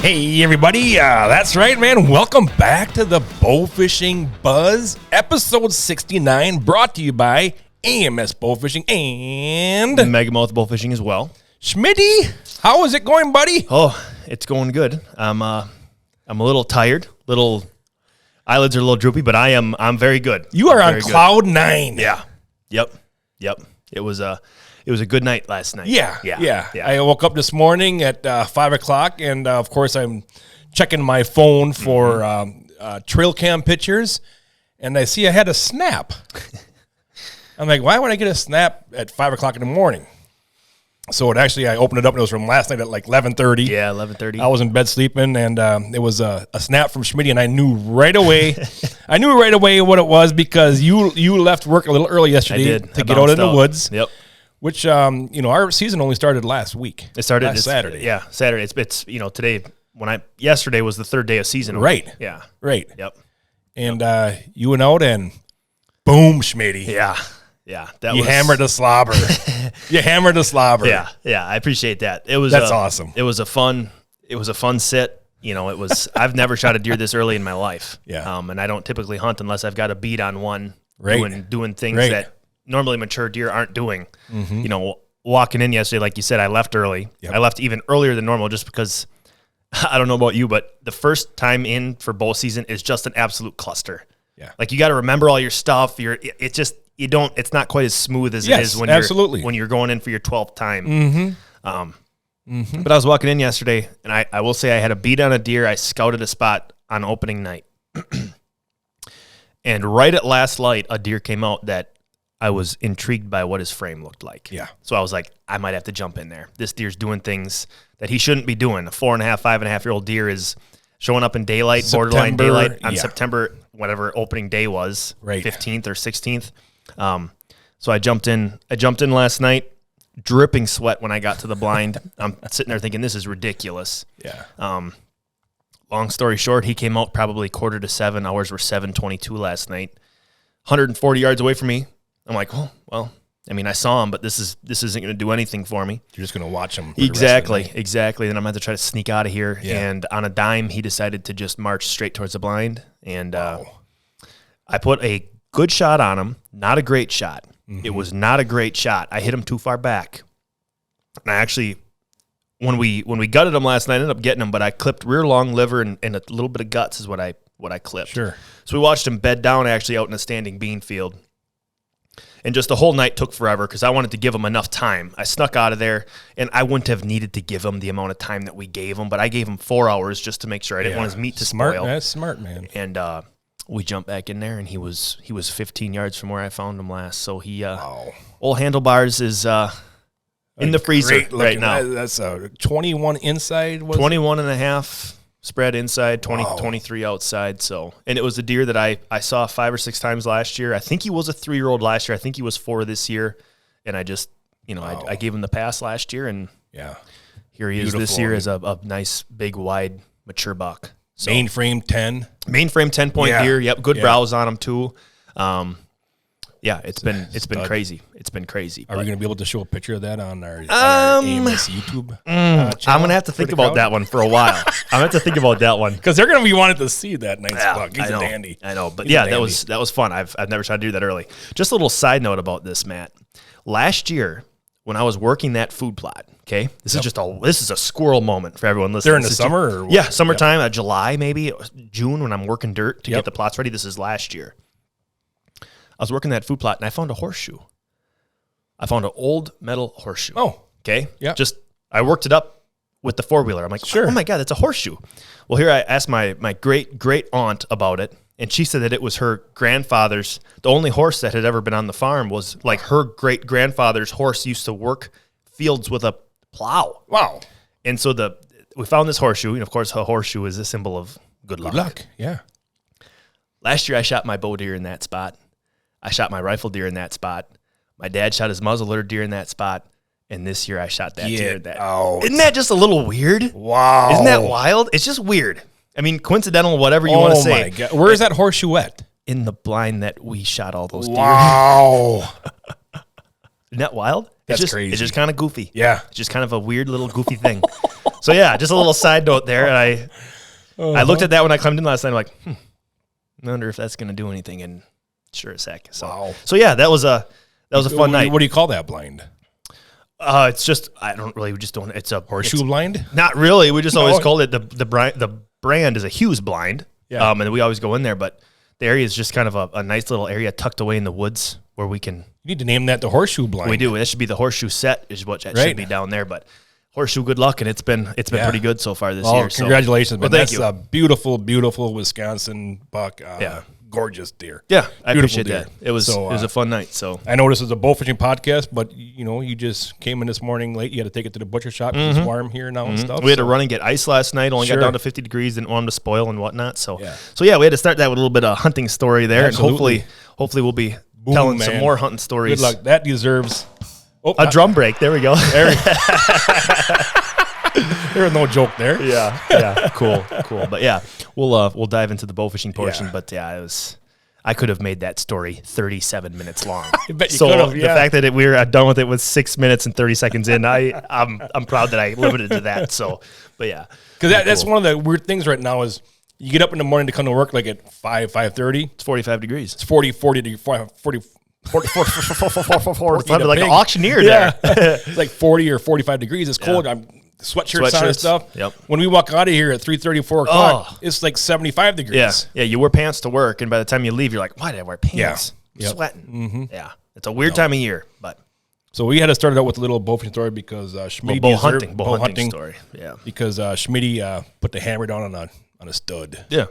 Hey everybody, that's right, man. Welcome back to the Bowfishing Buzz, episode 69, brought to you by AMS Bowfishing and Megamouth Bowfishing as well. Schmidty, how is it going, buddy? Oh, it's going good. I'm a little tired. Eyelids are a little droopy, but I'm very good. You are on cloud nine. Yeah. Yep. It was a good night last night. Yeah. I woke up this morning at 5 o'clock, and of course I'm checking my phone for trail cam pictures, and I see I had a snap. I'm like, why would I get a snap at 5 o'clock in the morning? So I opened it up, and it was from last night at like 11:30. Yeah, 11:30. I was in bed sleeping, and it was a snap from Schmidty, and I knew right away. What it was because you left work a little early yesterday to get out in the woods. Yep. Which our season only started last week. It started last Saturday. Yeah, Saturday. It's today yesterday was the third day of season. Right. Yeah. Right. Yep. And you went out and boom, Schmidty. Yeah. You hammered the slobber. Yeah. I appreciate that. That's awesome. It was a fun sit. I've never shot a deer this early in my life. Yeah. And I don't typically hunt unless I've got a bead on one. Right. Doing things right. that normally mature deer aren't doing. Mm-hmm. Walking in yesterday, like you said, I left early. Yep. I left even earlier than normal just because I don't know about you, but the first time in for bow season is just an absolute cluster. Yeah. Like you got to remember all your stuff. It's not quite as smooth as it is when you're going in for your 12th time. Mm-hmm. But I was walking in yesterday, and I will say I had a bead on a deer. I scouted a spot on opening night. And right at last light, a deer came out that I was intrigued by what his frame looked like. Yeah. So I was like, I might have to jump in there. This deer's doing things that he shouldn't be doing. A 4.5, 5.5-year-old deer is showing up in daylight, borderline daylight on September, whatever opening day was, right. 15th or 16th. So I jumped in last night, dripping sweat when I got to the blind. I'm sitting there thinking, this is ridiculous. Yeah. Long story short, he came out probably 6:45. Ours were 7:22 last night. 140 yards away from me. I'm like, well, I mean, I saw him, but this isn't going to do anything for me. You're just going to watch him. Exactly. Then I'm going to have to try to sneak out of here. Yeah. And on a dime, he decided to just march straight towards the blind. And wow. I put a good shot on him, not a great shot. Mm-hmm. It was not a great shot. I hit him too far back. And I actually, when we gutted him last night, I ended up getting him, but I clipped rear long liver and a little bit of guts is what I clipped. Sure. So we watched him bed down actually out in a standing bean field. And just the whole night took forever because I wanted to give him enough time. I snuck out of there, and I wouldn't have needed to give him the amount of time that we gave him, but I gave him 4 hours just to make sure I didn't want his meat to spoil. That's smart, man. And we jumped back in there, and he was 15 yards from where I found him last. So he, old Handlebars is in the freezer right now. That's a 21 inside. 21 and a half spread inside, 23 outside. So, and it was a deer that I saw 5 or 6 times last year. I think he was a 3-year-old last year. I think he was 4 this year. And I just, I gave him the pass last year, and here he is this year as a nice, big, wide, mature buck. So, mainframe 10. Mainframe 10-point deer. Yep, good browse on him too. It's been crazy. It's been crazy. Are we going to be able to show a picture of that on our AMS YouTube channel? I'm going to have to think about that one for a while. I'm going to have to think about that one. Because they're going to be wanting to see that nice buck. He's a dandy. I know. But that was fun. I've never tried to do that early. Just a little side note about this, Matt. Last year, when I was working that food plot, okay, this is a squirrel moment for everyone listening. During the summer? Or what? Yeah, summertime, July maybe, June when I'm working dirt to get the plots ready. This is last year. I was working that food plot, and I found a horseshoe. I found an old metal horseshoe. Oh. Okay? Yeah. I worked it up with the four-wheeler. I'm like, sure. Oh, my God, that's a horseshoe. Well, here I asked my great-great-aunt about it, and she said that it was her grandfather's, the only horse that had ever been on the farm was, like, her great-grandfather's horse used to work fields with a plow. Wow. And so we found this horseshoe, and, of course, a horseshoe is a symbol of good luck. Good luck, yeah. Last year, I shot my bow deer in that spot. I shot my rifle deer in that spot. My dad shot his muzzleloader deer in that spot. And this year I shot that deer. Isn't that just a little weird? Wow. Isn't that wild? It's just weird. I mean, coincidental, whatever you want to say. Oh, my God. Where is that horseshoe at? In the blind that we shot all those deer. Wow. Isn't that wild? That's crazy. It's just kind of goofy. Yeah. It's just kind of a weird little goofy thing. So yeah, just a little side note there. And I looked at that when I climbed in last night. I'm like, I wonder if that's going to do anything. And sure as heck. So, Wow. So yeah, that was a fun night. What do you call that blind? It's just, we just don't, it's a Horseshoe blind? Not really. We just always called it the brand is a Hughes blind. Yeah. And we always go in there, but the area is just kind of a nice little area tucked away in the woods where we can. You need to name that the horseshoe blind. We do. That should be the horseshoe set is what that should be down there. But horseshoe, good luck. And it's been pretty good so far this year. Congratulations. So. Thank you. A beautiful, beautiful Wisconsin buck. Gorgeous deer. Yeah, I Beautiful appreciate deer. that. It was a fun night. So I know this is a bowfishing podcast, but you just came in this morning late. You had to take it to the butcher shop. It's warm here now and stuff. We had to run and get ice last night. Only got down to 50 degrees. Didn't want them to spoil and whatnot. So we had to start that with a little bit of hunting story there, Absolutely. and hopefully we'll be telling some more hunting stories. Good luck. That deserves a drum break. There we go. There was no joke there. Yeah, cool. But yeah, we'll dive into the bowfishing portion. Yeah. But yeah, I could have made that story 37 minutes long. I bet you could have. The fact that we were done with it with 6 minutes and 30 seconds in, I'm proud that I limited to that. So, but yeah, because that's one of the weird things right now is you get up in the morning to come to work like at 5:30. It's 45 degrees. It's 40 like an auctioneer there. It's like 40 or 45 degrees. It's cold. I'm sweatshirts on and stuff. Yep. When we walk out of here at 3:30, 4 o'clock, it's like 75 degrees. Yeah. You wear pants to work, and by the time you leave, you're like, why did I wear pants? Yeah. I'm sweating. Yeah. It's a weird time of year, but. So we had to start it out with a little bowfishing story because Schmidty bow hunting story. Yeah. Because Schmidty put the hammer down on a stud. Yeah.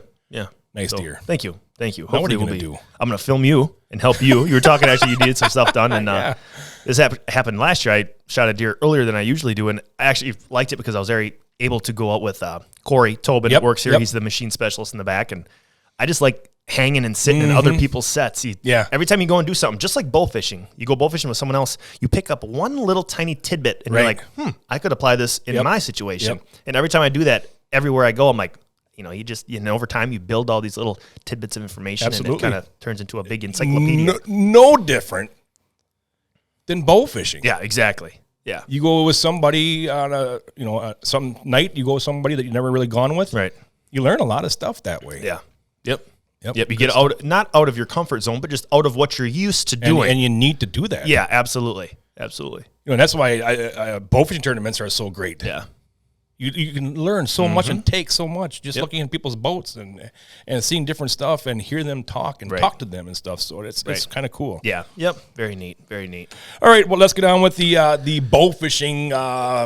Nice deer. Thank you. Now what are you going to do? I'm going to film you and help you. You were talking, actually, you needed some stuff done. And this happened last year. I shot a deer earlier than I usually do. And I actually liked it because I was able to go out with Corey Tobin, that works here. He's the machine specialist in the back. And I just like hanging and sitting in other people's sets. Every time you go and do something, just like bowfishing, you go bowfishing with someone else, you pick up one little tiny tidbit and you're like, I could apply this in my situation. And every time I do that, everywhere I go, I'm like, over time, you build all these little tidbits of information. Absolutely. And it kind of turns into a big encyclopedia. No different than bowfishing. Yeah, exactly. Yeah. You go with somebody on some night, you go with somebody that you've never really gone with. Right. You learn a lot of stuff that way. Yeah. Yep. You get not out of your comfort zone, but just out of what you're used to doing. And you need to do that. Yeah, absolutely. And that's why bowfishing tournaments are so great. Yeah. You can learn so much and take so much just looking at people's boats and seeing different stuff and hear them talk and talk to them and stuff. So it's kind of cool. Yeah. Yep. Very neat. Very neat. All right. Well, let's get on with the bowfishing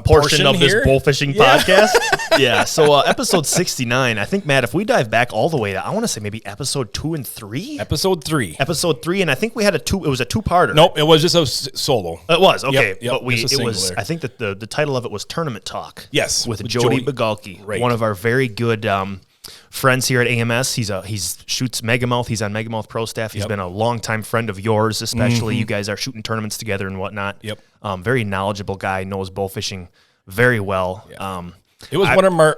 portion of here. This bowfishing podcast. Yeah. So episode 69. I think, Matt, if we dive back all the way to, I want to say maybe episode 2 and 3. Episode 3. And I think we had it was a two-parter. Nope. It was just a solo. It was okay. Yep, but it was. I think that the title of it was Tournament Talk. Yes. With Jody Bigalke, one of our very good friends here at AMS. He shoots Megamouth. He's on Megamouth Pro staff. He's been a longtime friend of yours, especially. You guys are shooting tournaments together and whatnot. Yep. Very knowledgeable guy, knows bowfishing very well. Yeah. It was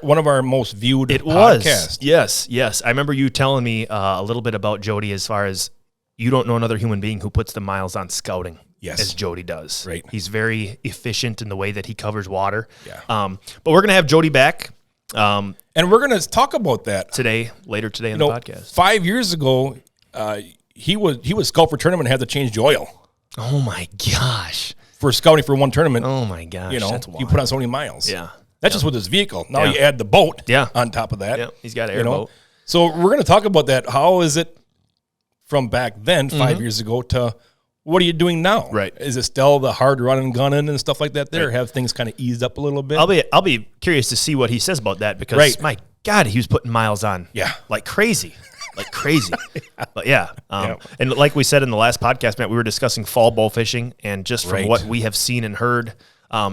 one of our most viewed podcasts. Was. Yes. I remember you telling me a little bit about Jody as far as you don't know another human being who puts the miles on scouting. Yes. As Jody does. Right. He's very efficient in the way that he covers water. Yeah. But we're going to have Jody back. And we're going to talk about that later today in the podcast. 5 years ago, he was scout for tournament and had to change the oil. Oh my gosh. For scouting for one tournament. Oh my gosh. That's wild. You put on so many miles. Yeah. That's just with his vehicle. Now you add the boat on top of that. Yeah. He's got an airboat. So we're going to talk about that. How is it from back then, 5 years ago, to what are you doing now? Right. Is it still the hard running, gunning and stuff like that there? Right. Have things kind of eased up a little bit? I'll be curious to see what he says about that because my God, he was putting miles on. Yeah. Like crazy. But yeah. And like we said in the last podcast, Matt, we were discussing fall bow fishing, and just from what we have seen and heard,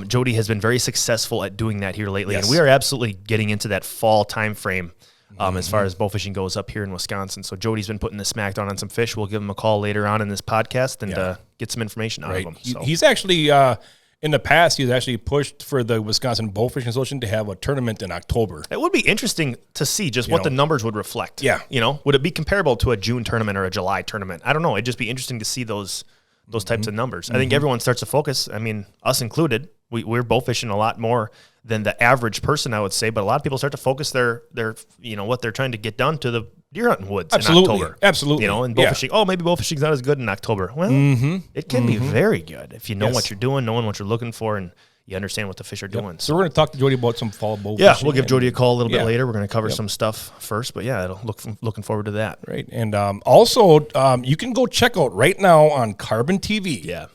Jody has been very successful at doing that here lately. Yes. And we are absolutely getting into that fall time frame. As far as bowfishing goes up here in Wisconsin. So Jody's been putting the smack down on some fish. We'll give him a call later on in this podcast and get some information out of him. So. He's actually, in the past, he's actually pushed for the Wisconsin Bowfishing Association to have a tournament in October. It would be interesting to see just what the numbers would reflect. Yeah. Would it be comparable to a June tournament or a July tournament? I don't know. It'd just be interesting to see those those types of numbers. I think everyone starts to focus. I mean, us included. We're bow fishing a lot more than the average person, I would say. But a lot of people start to focus their what they're trying to get done to the deer hunting woods in October. Absolutely. And bow fishing. Oh, maybe bow fishing's not as good in October. Well, it can be very good if you know what you're doing, knowing what you're looking for, and you understand what the fish are doing. So we're going to talk to Jody about some fall bow fishing. Yeah, we'll give Jody a call a little bit later. We're going to cover some stuff first, but yeah, looking forward to that. Right, and also you can go check out right now on Carbon TV. Yeah.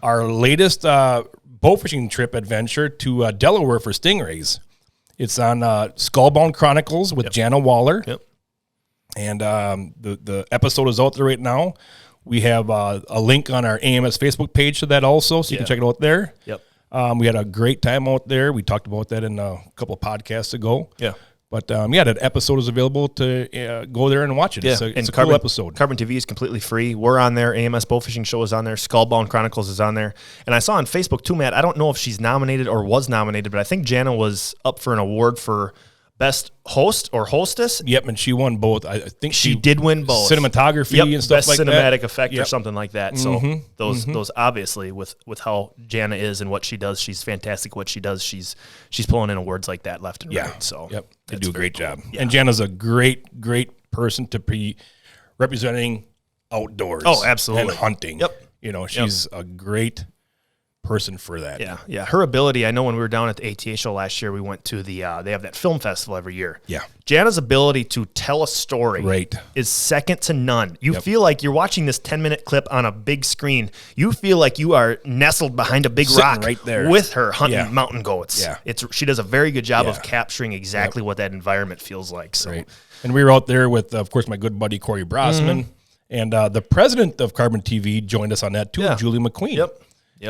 Our latest bow fishing trip adventure to Delaware for stingrays. It's on Skullbound Chronicles with Jana Waller. Yep. And the episode is out there right now. We have a link on our AMS Facebook page to that also, so you can check it out there. Yep. We had a great time out there. We talked about that in a couple of podcasts ago. Yeah. But, that episode is available to go there and watch it. Yeah. It's a cool episode. Carbon TV is completely free. We're on there. AMS Bowfishing Show is on there. Skullbound Chronicles is on there. And I saw on Facebook too, Matt, I don't know if she's nominated or was nominated, but I think Jana was up for an award for Best Host or Hostess. Yep, and she won both. I think she did win both. Cinematography and stuff Best like that. Best cinematic effect or something like that. So those obviously with how Jana is and what she does, she's fantastic. What she does, she's pulling in awards like that left and right. So they do a great job. Yeah. And Jana's a great person to be representing outdoors. Oh, absolutely. And hunting. Yep. She's a great person for that. Yeah. Her ability, I know when we were down at the ATA show last year, we went to the, they have that film festival every year. Yeah. Jana's ability to tell a story is second to none. You feel like you're watching this 10-minute clip on a big screen. You feel like you are nestled behind a big rock right there with her hunting mountain goats. Yeah. She does a very good job of capturing exactly what that environment feels like. So. Right. And we were out there with, of course, my good buddy, Corey Brossman. And the president of Carbon TV joined us on that too, Julie McQueen. Yep.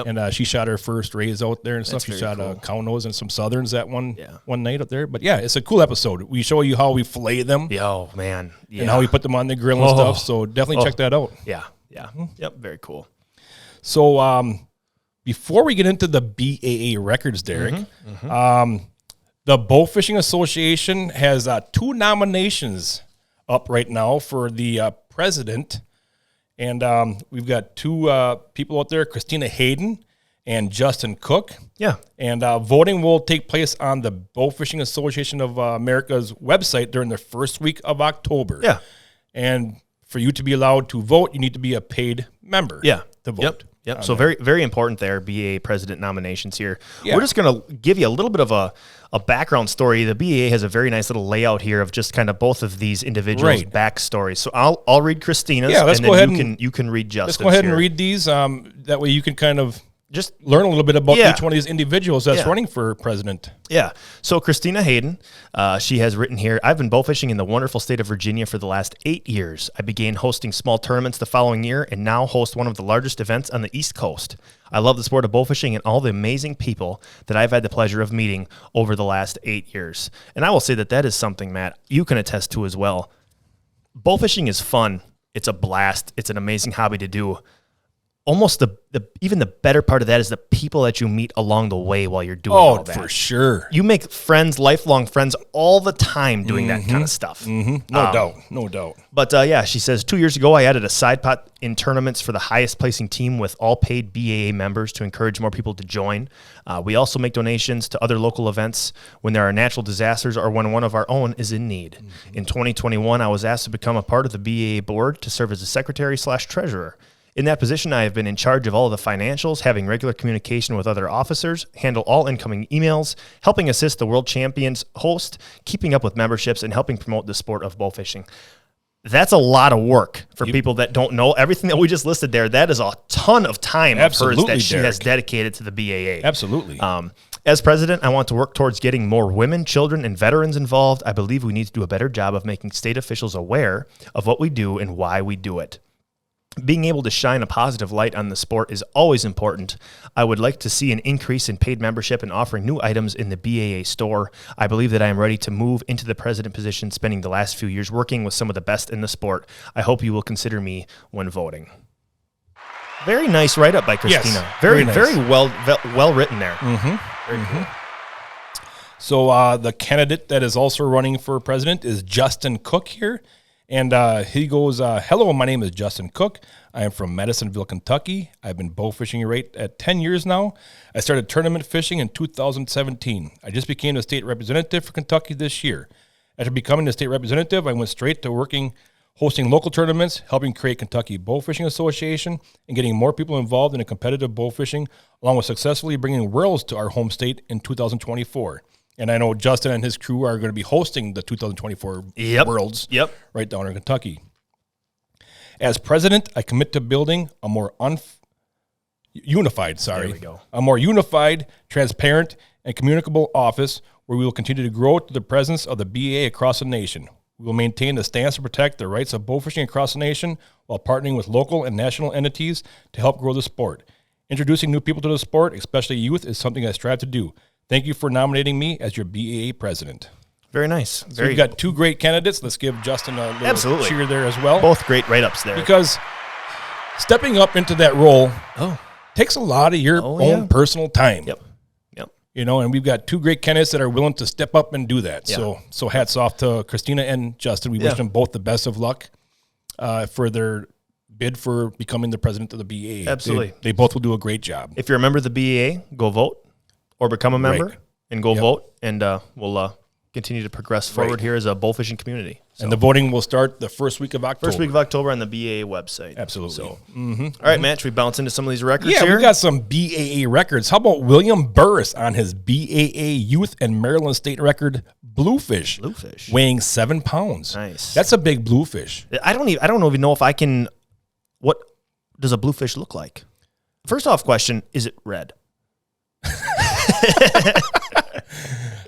And she shot her first rays out there and stuff. She shot a cow nose and some southerns that one night up there. But it's a cool episode. We show you how we fillet them. Oh man, and how we put them on the grill and stuff. So definitely check that out. Yeah. Yep, very cool. So before we get into the BAA records, Derek, the Bow Fishing Association has 2 nominations up right now for the president. And we've got 2 people out there, Christina Hayden and Justin Cook. Yeah. And voting will take place on the Bow Fishing Association of America's website during the first week of October. Yeah. And for you to be allowed to vote, you need to be a paid member to vote. Yep. So very, very important there, BAA President nominations here. Yeah. We're just going to give you a little bit of a background story. The BAA has a very nice little layout here of just kind of both of these individuals' backstories. So I'll read Christina's, let's and go then ahead you can read Justin's. Let's go ahead and read these. That way you can kind of just learn a little bit about each one of these individuals that's running for president. Yeah. So Christina Hayden, she has written here, I've been bowfishing in the wonderful state of Virginia for the last 8 years. I began hosting small tournaments the following year and now host one of the largest events on the East Coast. I love the sport of bowfishing and all the amazing people that I've had the pleasure of meeting over the last 8 years. And I will say that is something, Matt, you can attest to as well. Bowfishing is fun. It's a blast. It's an amazing hobby to do. Almost even the better part of that is the people that you meet along the way while you're doing all that. Oh, for sure. You make friends, lifelong friends, all the time doing that kind of stuff. No doubt. But she says, 2 years ago, I added a side pot in tournaments for the highest placing team with all paid BAA members to encourage more people to join. We also make donations to other local events when there are natural disasters or when one of our own is in need. In 2021, I was asked to become a part of the BAA board to serve as the secretary/treasurer. In that position, I have been in charge of all of the financials, having regular communication with other officers, handle all incoming emails, helping assist the world champions host, keeping up with memberships, and helping promote the sport of bowfishing. That's a lot of work for people that don't know everything that we just listed there. That is a ton of time of hers that she has dedicated to the BAA. Absolutely. As president, I want to work towards getting more women, children, and veterans involved. I believe we need to do a better job of making state officials aware of what we do and why we do it. Being able to shine a positive light on the sport is always important. I would like to see an increase in paid membership and offering new items in the BAA store. I believe that I am ready to move into the president position, spending the last few years working with some of the best in the sport. I hope you will consider me when voting. Very nice write-up by Christina. Yes, very nice. Very well written there. Very cool. So the candidate that is also running for president is Justin Cook here. And he goes, hello, my name is Justin Cook. I am from Madisonville, Kentucky. I've been bow fishing rate at 10 years now. I started tournament fishing in 2017. I just became the state representative for Kentucky this year. After becoming the state representative, I went straight to hosting local tournaments, helping create Kentucky Bow Fishing Association, and getting more people involved in a competitive bow fishing, along with successfully bringing worlds to our home state in 2024. And I know Justin and his crew are going to be hosting the 2024 Worlds right down in Kentucky. As president, I commit to building a more unified, transparent, and communicable office where we will continue to grow to the presence of the BAA across the nation. We will maintain the stance to protect the rights of bow fishing across the nation while partnering with local and national entities to help grow the sport. Introducing new people to the sport, especially youth, is something I strive to do. Thank you for nominating me as your BAA president. Very nice. So we've got two great candidates. Let's give Justin a little cheer there as well. Both great write-ups there. Because stepping up into that role takes a lot of your own personal time. Yep. You know, and we've got two great candidates that are willing to step up and do that. Yeah. So hats off to Christina and Justin. We wish them both the best of luck for their bid for becoming the president of the BAA. Absolutely. They both will do a great job. If you're a member of the BAA, go vote or become a member and go vote, and we'll continue to progress forward here as a bow fishing community. So. And the voting will start the first week of October. First week of October on the BAA website. Absolutely. So, all right, Matt, should we bounce into some of these records here? Yeah, we got some BAA records. How about William Burris on his BAA Youth and Maryland State record, bluefish. Weighing 7 pounds. Nice. That's a big bluefish. I don't even know if I can. What does a bluefish look like? First off, question: is it red?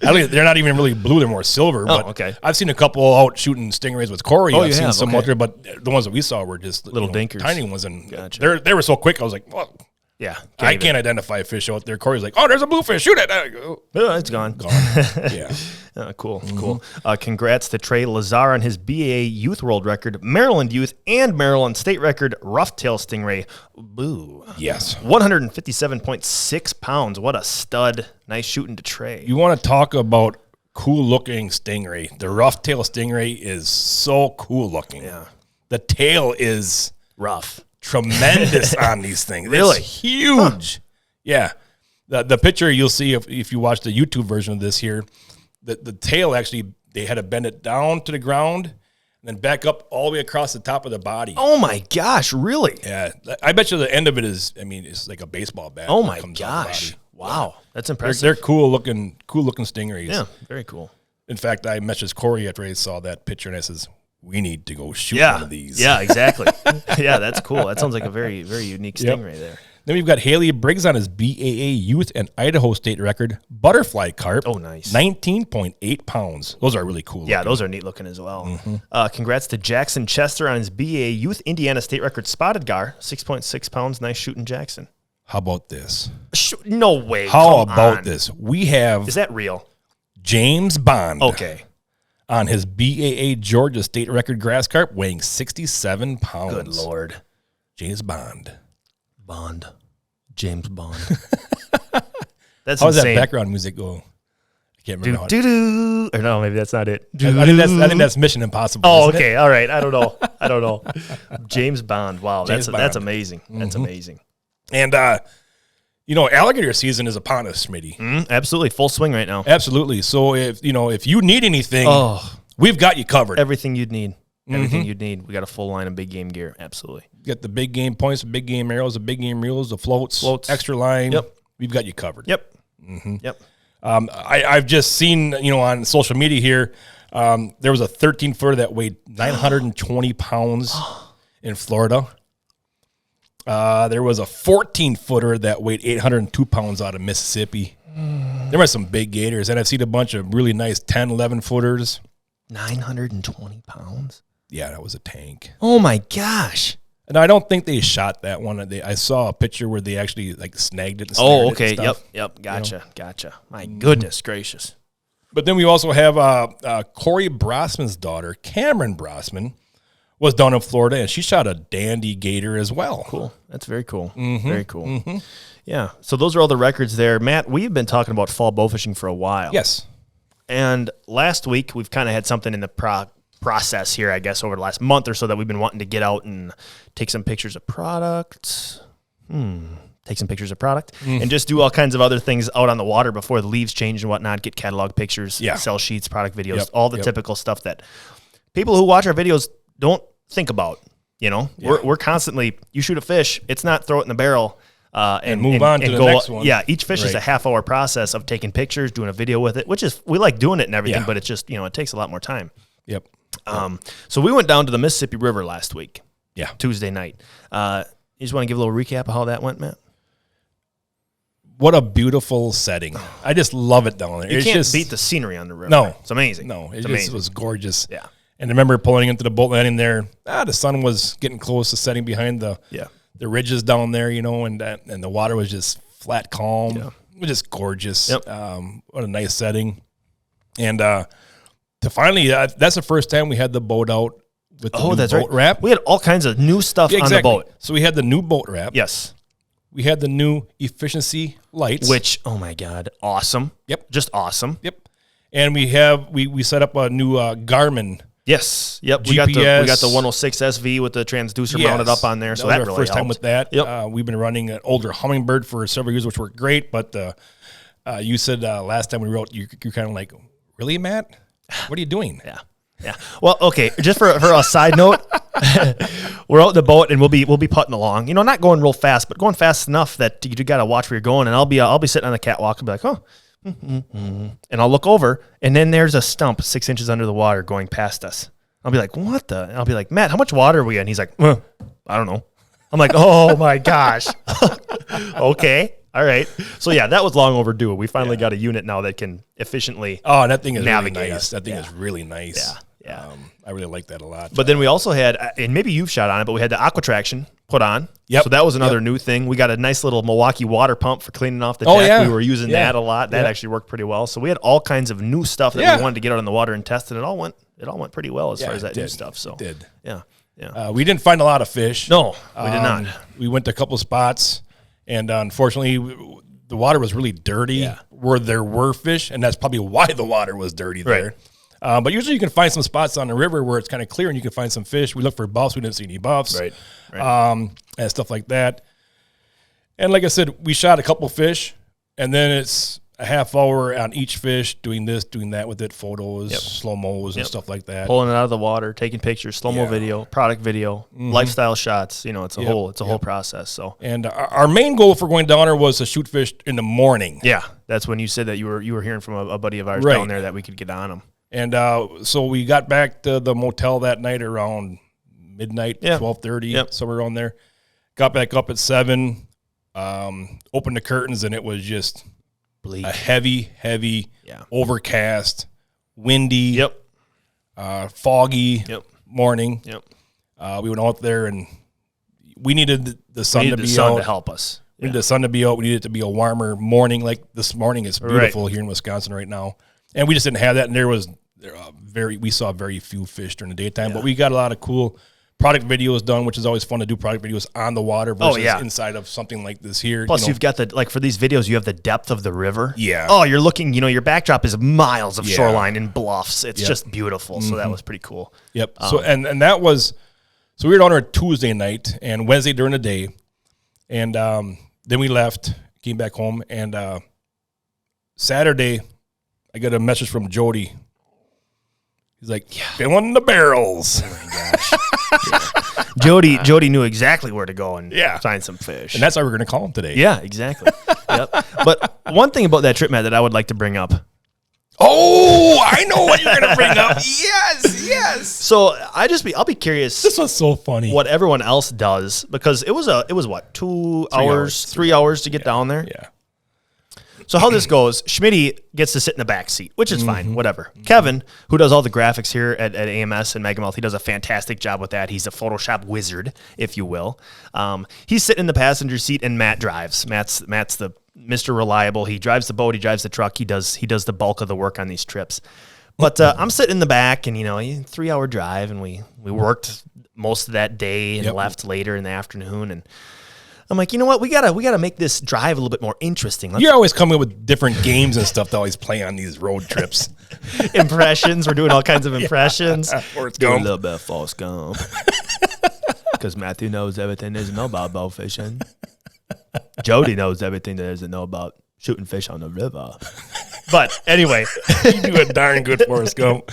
They're not even really blue; they're more silver. But okay. I've seen a couple out shooting stingrays with Corey. I've seen some out there, but the ones that we saw were just little dinkers, tiny ones, and they were so quick. I was like, "Well, yeah, I can't identify a fish out there." Corey's like, "Oh, there's a bluefish! Shoot it!" Oh, it's gone. Yeah, cool. Congrats to Trey Lazar on his BAA Youth World Record, Maryland Youth, and Maryland State Record Rough-tail Stingray. Boo. Yes, 157.6 pounds. What a stud! Nice shooting to Trey. You want to talk about cool-looking stingray? The rough-tail stingray is so cool-looking. Yeah, the tail is rough. Tremendous on these things. Really? It's huge. Yeah. The picture you'll see if you watch the YouTube version of this here, the tail actually, they had to bend it down to the ground and then back up all the way across the top of the body. Oh my gosh, really? Yeah. I bet you the end of it is, it's like a baseball bat. Oh my gosh. Wow. That's impressive. They're cool looking stingrays. Yeah, very cool. In fact, I messaged Corey after I saw that picture and I says, we need to go shoot one of these. Yeah, exactly. Yeah, that's cool. That sounds like a very, very unique stingray there. Then we've got Haley Briggs on his BAA Youth and Idaho State record, butterfly carp. Oh, nice. 19.8 pounds. Those are really cool. Yeah, those are neat looking as well. Congrats to Jackson Chester on his BAA Youth Indiana State record, spotted gar, 6.6 pounds. Nice shooting, Jackson. How about this? No way. How about this? We have... Is that real? James Bond. Okay. On his BAA Georgia State record grass carp, weighing 67 pounds. Good Lord. James Bond. James Bond. That's How does insane. that background music go? I can't remember how it. Or no, maybe that's not it. I think that's Mission Impossible. Oh, okay. All right. I don't know. James Bond. Wow. That's amazing. That's amazing. And, alligator season is upon us, Schmidty. Absolutely. Full swing right now. Absolutely. So if you need anything, we've got you covered. Everything you'd need. Everything you'd need. We got a full line of big game gear. Absolutely. You got the big game points, the big game arrows, the big game reels, the floats, extra line. Yep. We've got you covered. Yep. Yep. I've just seen, on social media here, there was a 13-footer that weighed 920 pounds in Florida. There was a 14-footer that weighed 802 pounds out of Mississippi. There were some big gators, and I've seen a bunch of really nice 10, 11-footers. 920 pounds? Yeah, that was a tank. Oh, my gosh. And I don't think they shot that one. I saw a picture where they actually snagged it. And oh, okay. Yep. Gotcha. My goodness gracious. But then we also have Corey Brosman's daughter, Cameron Brosman, was down in Florida, and she shot a dandy gator as well. Cool. That's very cool. Very cool. Yeah. So those are all the records there. Matt, we've been talking about fall bow fishing for a while. Yes. And last week, we've kind of had something in the process here, I guess, over the last month or so that we've been wanting to get out and take some pictures of product. Take some pictures of product and just do all kinds of other things out on the water before the leaves change and whatnot, get catalog pictures, sell sheets, product videos, all the typical stuff that people who watch our videos don't think about. You know, we're constantly, you shoot a fish, it's not throw it in the barrel and move on to the next one. Yeah, each fish is a half-hour process of taking pictures, doing a video with it, which is, we like doing it and everything, but it's just, it takes a lot more time. Yep. So we went down to the Mississippi River last week. Yeah. Tuesday night. You just want to give a little recap of how that went, Matt? What a beautiful setting. I just love it down there. You can't beat the scenery on the river. No. It's amazing. No, it just was gorgeous. Yeah. And I remember pulling into the boat landing there. The sun was getting close to setting behind the ridges down there, and the water was just flat calm. Yeah. It was just gorgeous. Yep. What a nice setting. And to finally, that's the first time we had the boat out with the new boat wrap. We had all kinds of new stuff on the boat. So we had the new boat wrap. Yes. We had the new efficiency lights. Which, oh my God, awesome. Yep. Just awesome. Yep. And we set up a new Garmin. Yes. Yep. GPS. We got the 106 SV with the transducer mounted up on there. So that was our really first time helped. with that. Yep. We've been running an older Hummingbird for several years, which worked great. But you said last time we wrote, you're kind of like, really, Matt? What are you doing? Yeah. Yeah. Well, okay. Just for a side note, we're out in the boat and we'll be putting along. Not going real fast, but going fast enough that you got to watch where you're going. And I'll be sitting on the catwalk and be like, oh, and I'll look over and then there's a stump 6 inches under the water going past us. I'll be like, what the? And I'll be like, Matt, how much water are we in? He's like, I don't know. I'm like, oh my gosh. Okay. All right. So yeah, that was long overdue. We finally got a unit now that can efficiently that thing is navigate really nice. us. That thing is really nice. Yeah. Yeah. I really like that a lot. But then we also had, and maybe you've shot on it, but we had the aqua traction put on. Yep. So that was another new thing. We got a nice little Milwaukee water pump for cleaning off the deck. Yeah. We were using that a lot. That actually worked pretty well. So we had all kinds of new stuff that we wanted to get out in the water and test, and it all went pretty well as far as that new stuff. So it did. Yeah. Yeah. We didn't find a lot of fish. No, we did not. We went to a couple spots, and unfortunately, the water was really dirty where there were fish, and that's probably why the water was dirty there. Right. But usually you can find some spots on the river where it's kind of clear and you can find some fish. We looked for buffs. We didn't see any buffs. Right. And stuff like that. And like I said, we shot a couple fish, and then it's a half hour on each fish doing this, doing that with it, photos, slow-mos, and stuff like that. Pulling it out of the water, taking pictures, slow-mo video, product video, lifestyle shots. It's a whole process. So, and our main goal for going down there was to shoot fish in the morning. Yeah, that's when you said that you were hearing from a buddy of ours down there that we could get on them. And so we got back to the motel that night around midnight, 12:30, somewhere around there. Got back up at 7, opened the curtains, and it was just bleak. A heavy, overcast, windy, foggy morning. Yep. We went out there, and we needed the sun to be out to help us. We needed the sun to be out. We needed it to be a warmer morning. Like this morning, it's beautiful here in Wisconsin right now. And we just didn't have that, and we saw very few fish during the daytime, but we got a lot of cool product videos done, which is always fun to do product videos on the water versus inside of something like this here. Plus, you've got for these videos, you have the depth of the river. Yeah. Oh, you're looking, your backdrop is miles of shoreline and bluffs. It's just beautiful. So that was pretty cool. Yep. So that was, we were down there Tuesday night and Wednesday during the day. And then we left, came back home, and Saturday, I got a message from Jody. He's like, filling the barrels. Oh my gosh. Jody knew exactly where to go and find some fish. And that's how we're going to call him today. Yeah, exactly. Yep. But one thing about that trip, Matt, that I would like to bring up. Oh, I know what you're going to bring up. Yes. So I'll be curious. This was so funny. What everyone else does, because it was what, 2 hours, 3 hours to get down there? Yeah. So how this goes, Schmidty gets to sit in the back seat, which is fine, whatever. Kevin, who does all the graphics here at AMS and Megamouth, he does a fantastic job with that. He's a Photoshop wizard, if you will. He's sitting in the passenger seat, and Matt drives. Matt's the Mr. Reliable. He drives the boat. He drives the truck. He does the bulk of the work on these trips. But I'm sitting in the back, and 3-hour drive, and we worked most of that day and left later in the afternoon, and I'm like, you know what? We gotta make this drive a little bit more interesting. You're always coming up with different games and stuff to always play on these road trips. Impressions. We're doing all kinds of impressions. Forrest Do a Gump. little bit of Forrest Gump. Because Matthew knows everything there is to know about bow fishing. Jody knows everything there is to know about shooting fish on the river. But anyway. You do a darn good Forrest Gump.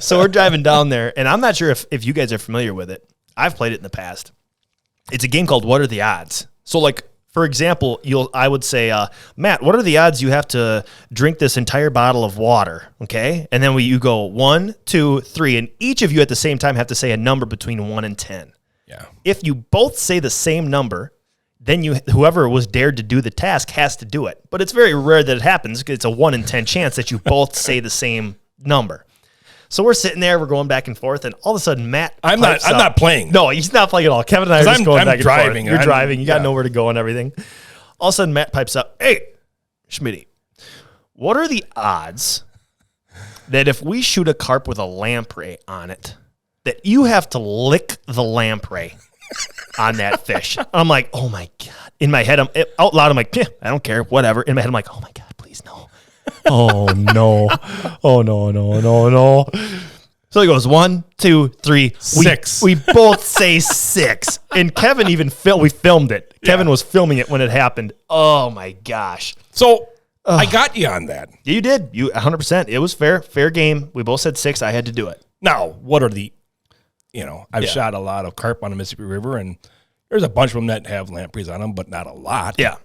So we're driving down there, and I'm not sure if you guys are familiar with it. I've played it in the past. It's a game called What Are the Odds? So, like, for example, I would say, Matt, what are the odds you have to drink this entire bottle of water? Okay, and then you go 1, 2, 3, and each of you at the same time have to say a number between 1 and 10. Yeah. If you both say the same number, then whoever was dared to do the task has to do it. But it's very rare that it happens because it's a 1 in 10 chance that you both say the same number. So we're sitting there, we're going back and forth, and all of a sudden, Matt. I'm not playing. No, he's not playing at all. Kevin and I are just going back and driving. forth. You're driving. You got nowhere to go and everything. All of a sudden, Matt pipes up, "Hey, Schmidty, what are the odds that if we shoot a carp with a lamprey on it, that you have to lick the lamprey on that fish?" I'm like, "Oh my God." In my head, out loud, I'm like, "Yeah, I don't care, whatever." In my head, I'm like, "Oh my God, please no." Oh no. Oh no. So he goes 1, 2, 3, 6. We both say 6. And Kevin even we filmed it. Yeah. Kevin was filming it when it happened. Oh my gosh. So I got you on that. You did. You 100%. It was fair game. We both said 6. I had to do it. Now, what are the, I've shot a lot of carp on the Mississippi River, and there's a bunch of them that have lampreys on them, but not a lot. Yeah.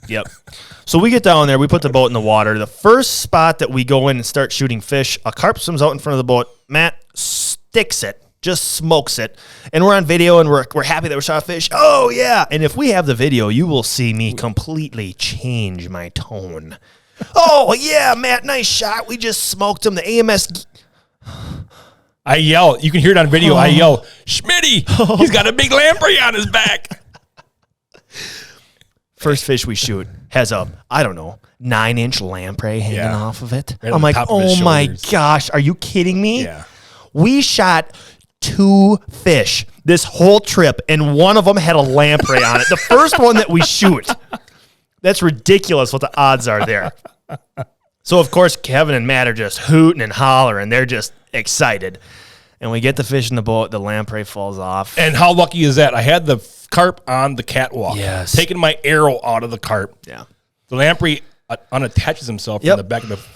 Yep. So we get down there. We put the boat in the water. The first spot that we go in and start shooting fish, a carp swims out in front of the boat. Matt sticks it, just smokes it. And we're on video, and we're happy that we shot a fish. Oh, yeah. And if we have the video, you will see me completely change my tone. Oh, yeah, Matt, nice shot. We just smoked him. The AMS... I yell. You can hear it on video. I yell, "Schmidty, he's got a big lamprey on his back." First fish we shoot has a, 9-inch lamprey hanging off of it. Right I'm like, oh my gosh, are you kidding me? Yeah. We shot 2 fish this whole trip, and one of them had a lamprey on it. The first one that we shoot. That's ridiculous what the odds are there. So, of course, Kevin and Matt are just hooting and hollering. They're just excited. And we get the fish in the boat. The lamprey falls off. And how lucky is that? I had the carp on the catwalk. Yes. Taking my arrow out of the carp. Yeah. The lamprey unattaches himself from the back of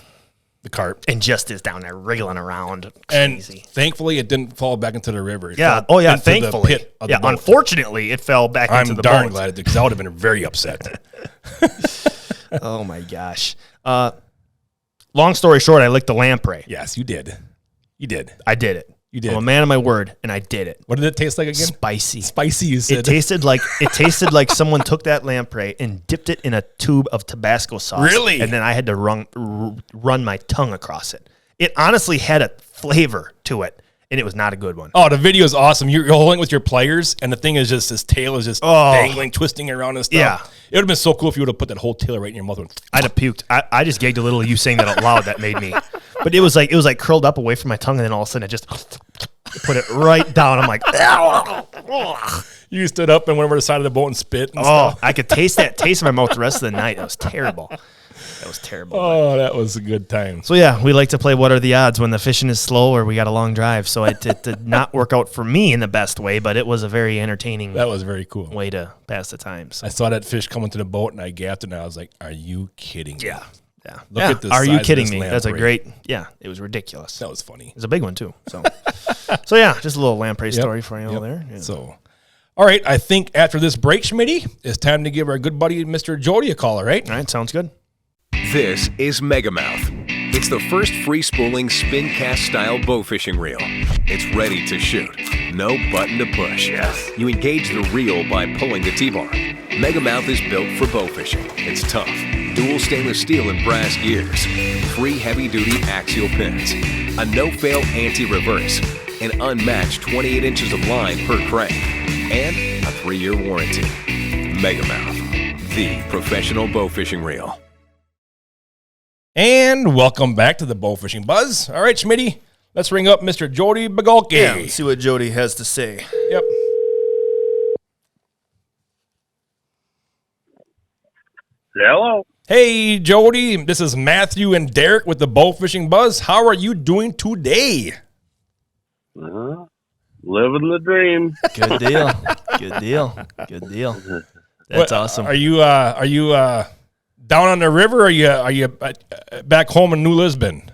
the carp. And just is down there wriggling around. And Crazy. thankfully, it didn't fall back into the river. It fell into thankfully. the pit of the boat. Unfortunately, it fell back into the boat. I'm darn glad it did, because I would have been very upset. Oh, my gosh. Long story short, I licked the lamprey. Yes, you did. You did. I did it. You did. I'm a man of my word, and I did it. What did it taste like again? Spicy. Spicy, you said. It tasted like someone took that lamprey and dipped it in a tube of Tabasco sauce. Really? And then I had to run my tongue across it. It honestly had a flavor to it, and it was not a good one. Oh, the video is awesome. You're holding it with your pliers, and the thing is just, his tail is just dangling, twisting around and stuff. Yeah. It would have been so cool if you would have put that whole tail right in your mouth. I'd have puked. I just gagged a little. You saying that out loud, that made me. But it was like curled up away from my tongue, and then all of a sudden it just put it right down. I'm like, You stood up and went over the side of the boat and spit and stuff. I could taste that taste in my mouth the rest of the night. It was terrible. That was terrible. Oh, that was a good time. So, yeah, we like to play What Are the Odds when the fishing is slow or we got a long drive. So it did not work out for me in the best way, but it was a very entertaining That was very cool. way to pass the time. So. I saw that fish coming to the boat, and I gasped, and I was like, "Are you kidding me?" Yeah. Look at this. Are you size kidding of this me? That's a lamprey. great, it was ridiculous. That was funny. It was a big one, too. So, yeah, just a little lamprey story for you all there. Yeah. So, all right, I think after this break, Schmidty, it's time to give our good buddy, Mr. Jody, a call, all right? All right, sounds good. This is Megamouth. It's the first free spooling spin cast style bow fishing reel. It's ready to shoot. No button to push. Yes. You engage the reel by pulling the T-bar. Megamouth is built for bow fishing. It's tough. Dual stainless steel and brass gears. 3 heavy-duty axial pins. A no-fail anti-reverse. An unmatched 28 inches of line per crank. And a 3-year warranty. Megamouth, the professional bow fishing reel. And welcome back to the Bowfishing Buzz. All right, Schmidty, let's ring up Mr. Jody Bigalke. Yeah, let's see what Jody has to say. Yep. Hello. Hey, Jody, this is Matthew and Derek with the Bowfishing Buzz. How are you doing today? Living the dream. Good deal. Good deal. Good deal. That's awesome. Are you down on the river? Or are you back home in New Lisbon?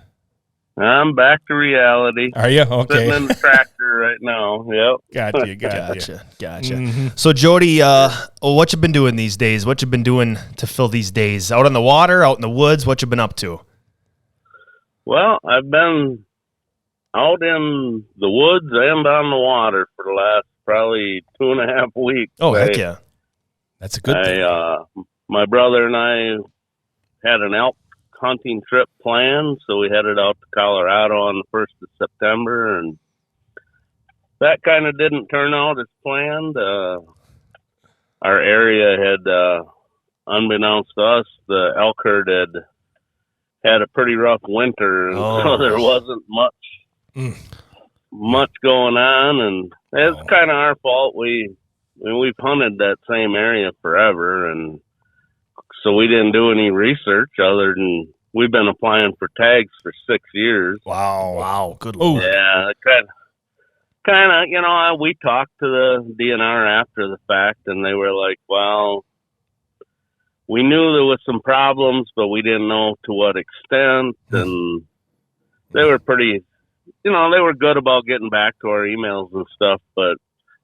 I'm back to reality. Are you? Okay. Sitting in the tractor right now. Yep. Gotcha. Mm-hmm. So, Jody, what you been doing these days? What you been doing to fill these days? Out on the water, out in the woods? What you been up to? Well, I've been out in the woods and on the water for the last probably 2.5 weeks. Oh, heck yeah. That's a good thing. My brother and I had an elk hunting trip planned, so we headed out to Colorado on the 1st of September, and that kind of didn't turn out as planned. Our area had, unbeknownst to us, the elk herd had a pretty rough winter, and so there wasn't much going on, and it's kind of our fault. We've hunted that same area forever, and so we didn't do any research other than we've been applying for tags for 6 years. Wow. Good Lord. Yeah, kind of, we talked to the DNR after the fact, and they were like, well, we knew there was some problems, but we didn't know to what extent, and they were pretty, they were good about getting back to our emails and stuff, but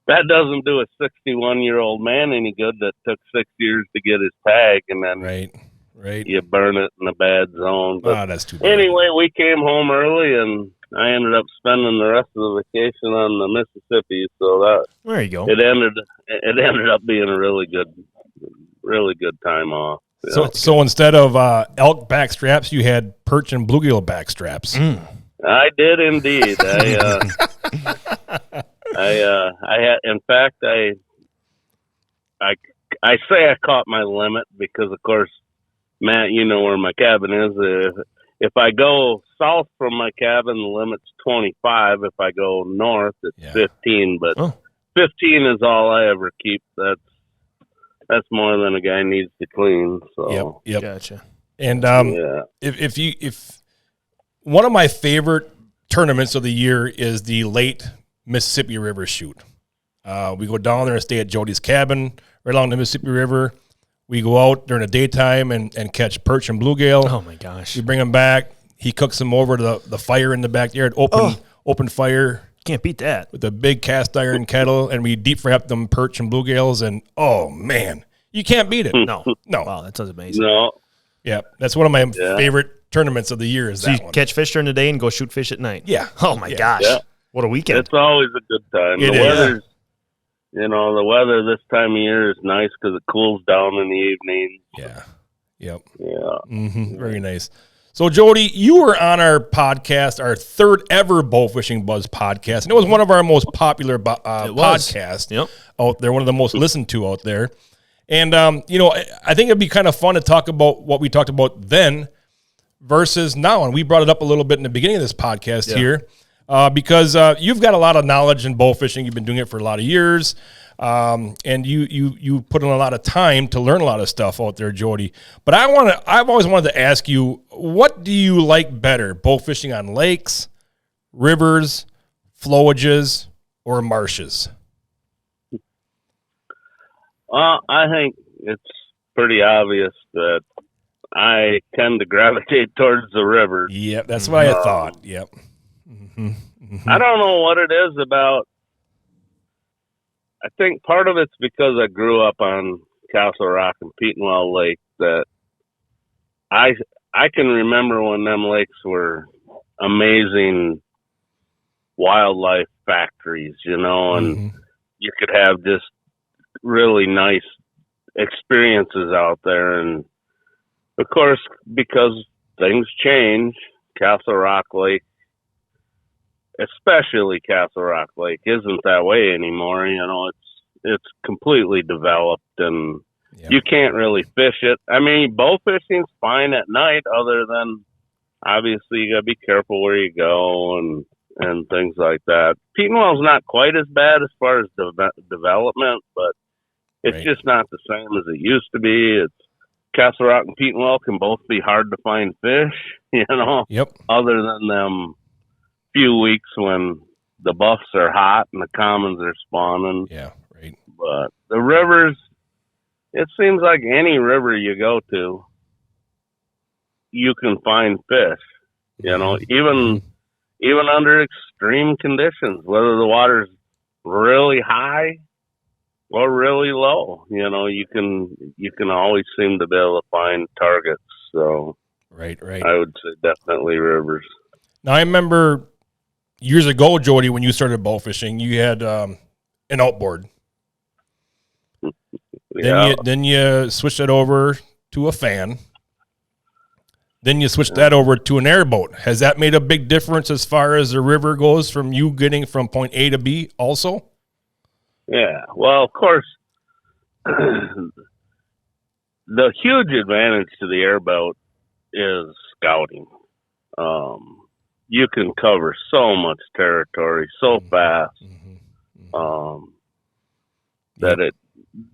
that doesn't do a 61-year-old man any good that took 6 years to get his tag, and then right. you burn it in a bad zone. But that's too bad. anyway, we came home early, and I ended up spending the rest of the vacation on the Mississippi. So there you go. It ended up being a really good time off. So instead of elk back straps, you had perch and bluegill back straps. I did indeed. I had, in fact, I say I caught my limit because, of course, Matt, you know where my cabin is. If I go south from my cabin, the limit's 25. If I go north, it's 15. But 15 is all I ever keep. That's more than a guy needs to clean. So Yep. Gotcha. And if one of my favorite tournaments of the year is the late Mississippi River shoot. We go down there and stay at Jody's cabin right along the Mississippi River. We go out during the daytime and catch perch and bluegill. Oh my gosh! We bring them back. He cooks them over to the fire in the backyard. Open fire. Can't beat that. With a big cast iron kettle, and we deep fry up them perch and bluegills. And oh man, you can't beat it. No. Wow, that sounds amazing. No. Yeah, that's one of my favorite tournaments of the year. Is so that you one. catch fish during the day and go shoot fish at night? Yeah. Oh my gosh! Yeah. What a weekend! It's always a good time. The weather this time of year is nice because it cools down in the evening. Yeah. Yep. Yeah. Mm-hmm. Very nice. So, Jody, you were on our podcast, our third ever Bowfishing Buzz podcast, and it was one of our most popular podcasts out there, one of the most listened to out there. And, I think it'd be kind of fun to talk about what we talked about then versus now. And we brought it up a little bit in the beginning of this podcast here. Because you've got a lot of knowledge in bow fishing. You've been doing it for a lot of years, and you put in a lot of time to learn a lot of stuff out there, Jody. But I've always wanted to ask you, what do you like better, bow fishing on lakes, rivers, flowages, or marshes? Well, I think it's pretty obvious that I tend to gravitate towards the river. Yep, that's what I thought. Yep. I don't know what it is about. I think part of it's because I grew up on Castle Rock and Petenwell Lake that I can remember when them lakes were amazing wildlife factories, and you could have just really nice experiences out there. And of course, because things change, Castle Rock Lake, especially Castle Rock Lake, isn't that way anymore. It's completely developed, and you can't really fish it. I mean, bow fishing's fine at night, other than obviously you gotta be careful where you go and things like that. Petenwell's not quite as bad as far as development, but it's just not the same as it used to be. Castle Rock and Petenwell can both be hard to find fish, Yep. other than them few weeks when the buffs are hot and the commons are spawning. Yeah, right. But the rivers, it seems like any river you go to, you can find fish, even under extreme conditions, whether the water's really high or really low, you can always seem to be able to find targets. So right. I would say definitely rivers. Now I remember years ago, Jody, when you started bow fishing, you had an outboard. Yeah. Then you switched it over to a fan. Then you switched that over to an airboat. Has that made a big difference as far as the river goes from you getting from point A to B also? Yeah. Well, of course, the huge advantage to the airboat is scouting. You can cover so much territory so fast that it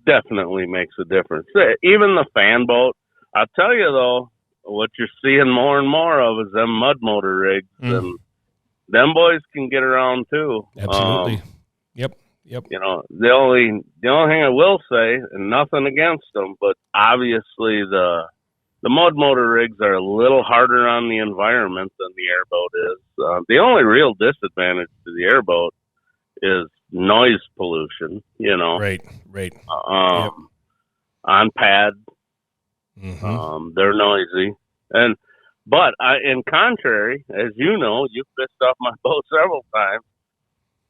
definitely makes a difference. Even the fan boat, I'll tell you though, what you're seeing more and more of is them mud motor rigs, and them boys can get around too. Absolutely. Yep. The only thing I will say, and nothing against them, but obviously the mud motor rigs are a little harder on the environment than the airboat is. The only real disadvantage to the airboat is noise pollution, Right. On pad, they're noisy. But in contrary, as you know, you've fished off my boat several times,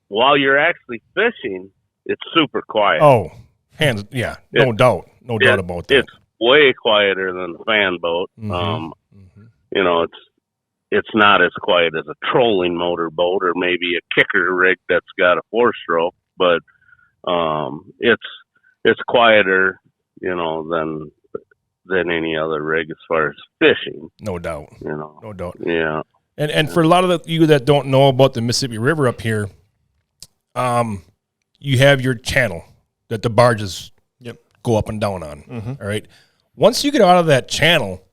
while you're actually fishing, it's super quiet. Oh, no doubt about that. It's way quieter than the fan boat. It's not as quiet as a trolling motor boat or maybe a kicker rig that's got a 4-stroke, but it's quieter, than any other rig as far as fishing. No doubt. No doubt. Yeah. And for a lot of you that don't know about the Mississippi River up here, you have your channel that the barges go up and down on. All right. Once you get out of that channel,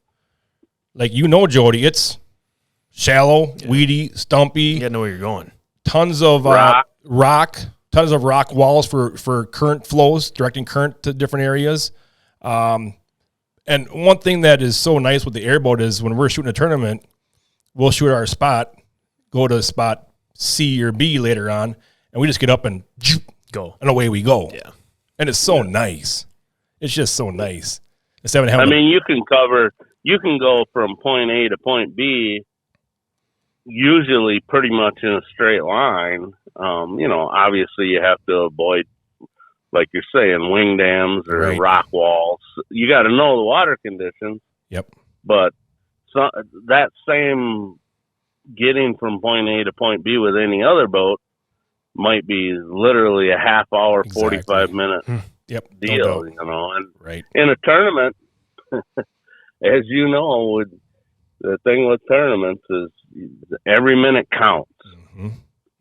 like Jody, it's shallow, weedy, stumpy. You gotta know where you're going. Tons of tons of rock walls for current flows, directing current to different areas. And one thing that is so nice with the airboat is when we're shooting a tournament, we'll shoot our spot, go to spot C or B later on, and we just get up and go, and away we go. Yeah, and it's so nice. It's just so nice. Instead of having you can go from point A to point B, usually pretty much in a straight line. Obviously you have to avoid, like you're saying, wing dams or rock walls. You got to know the water conditions. Yep. But that same getting from point A to point B with any other boat might be literally a half hour, 45-minute deal, And in a tournament, as you know, the thing with tournaments is every minute counts.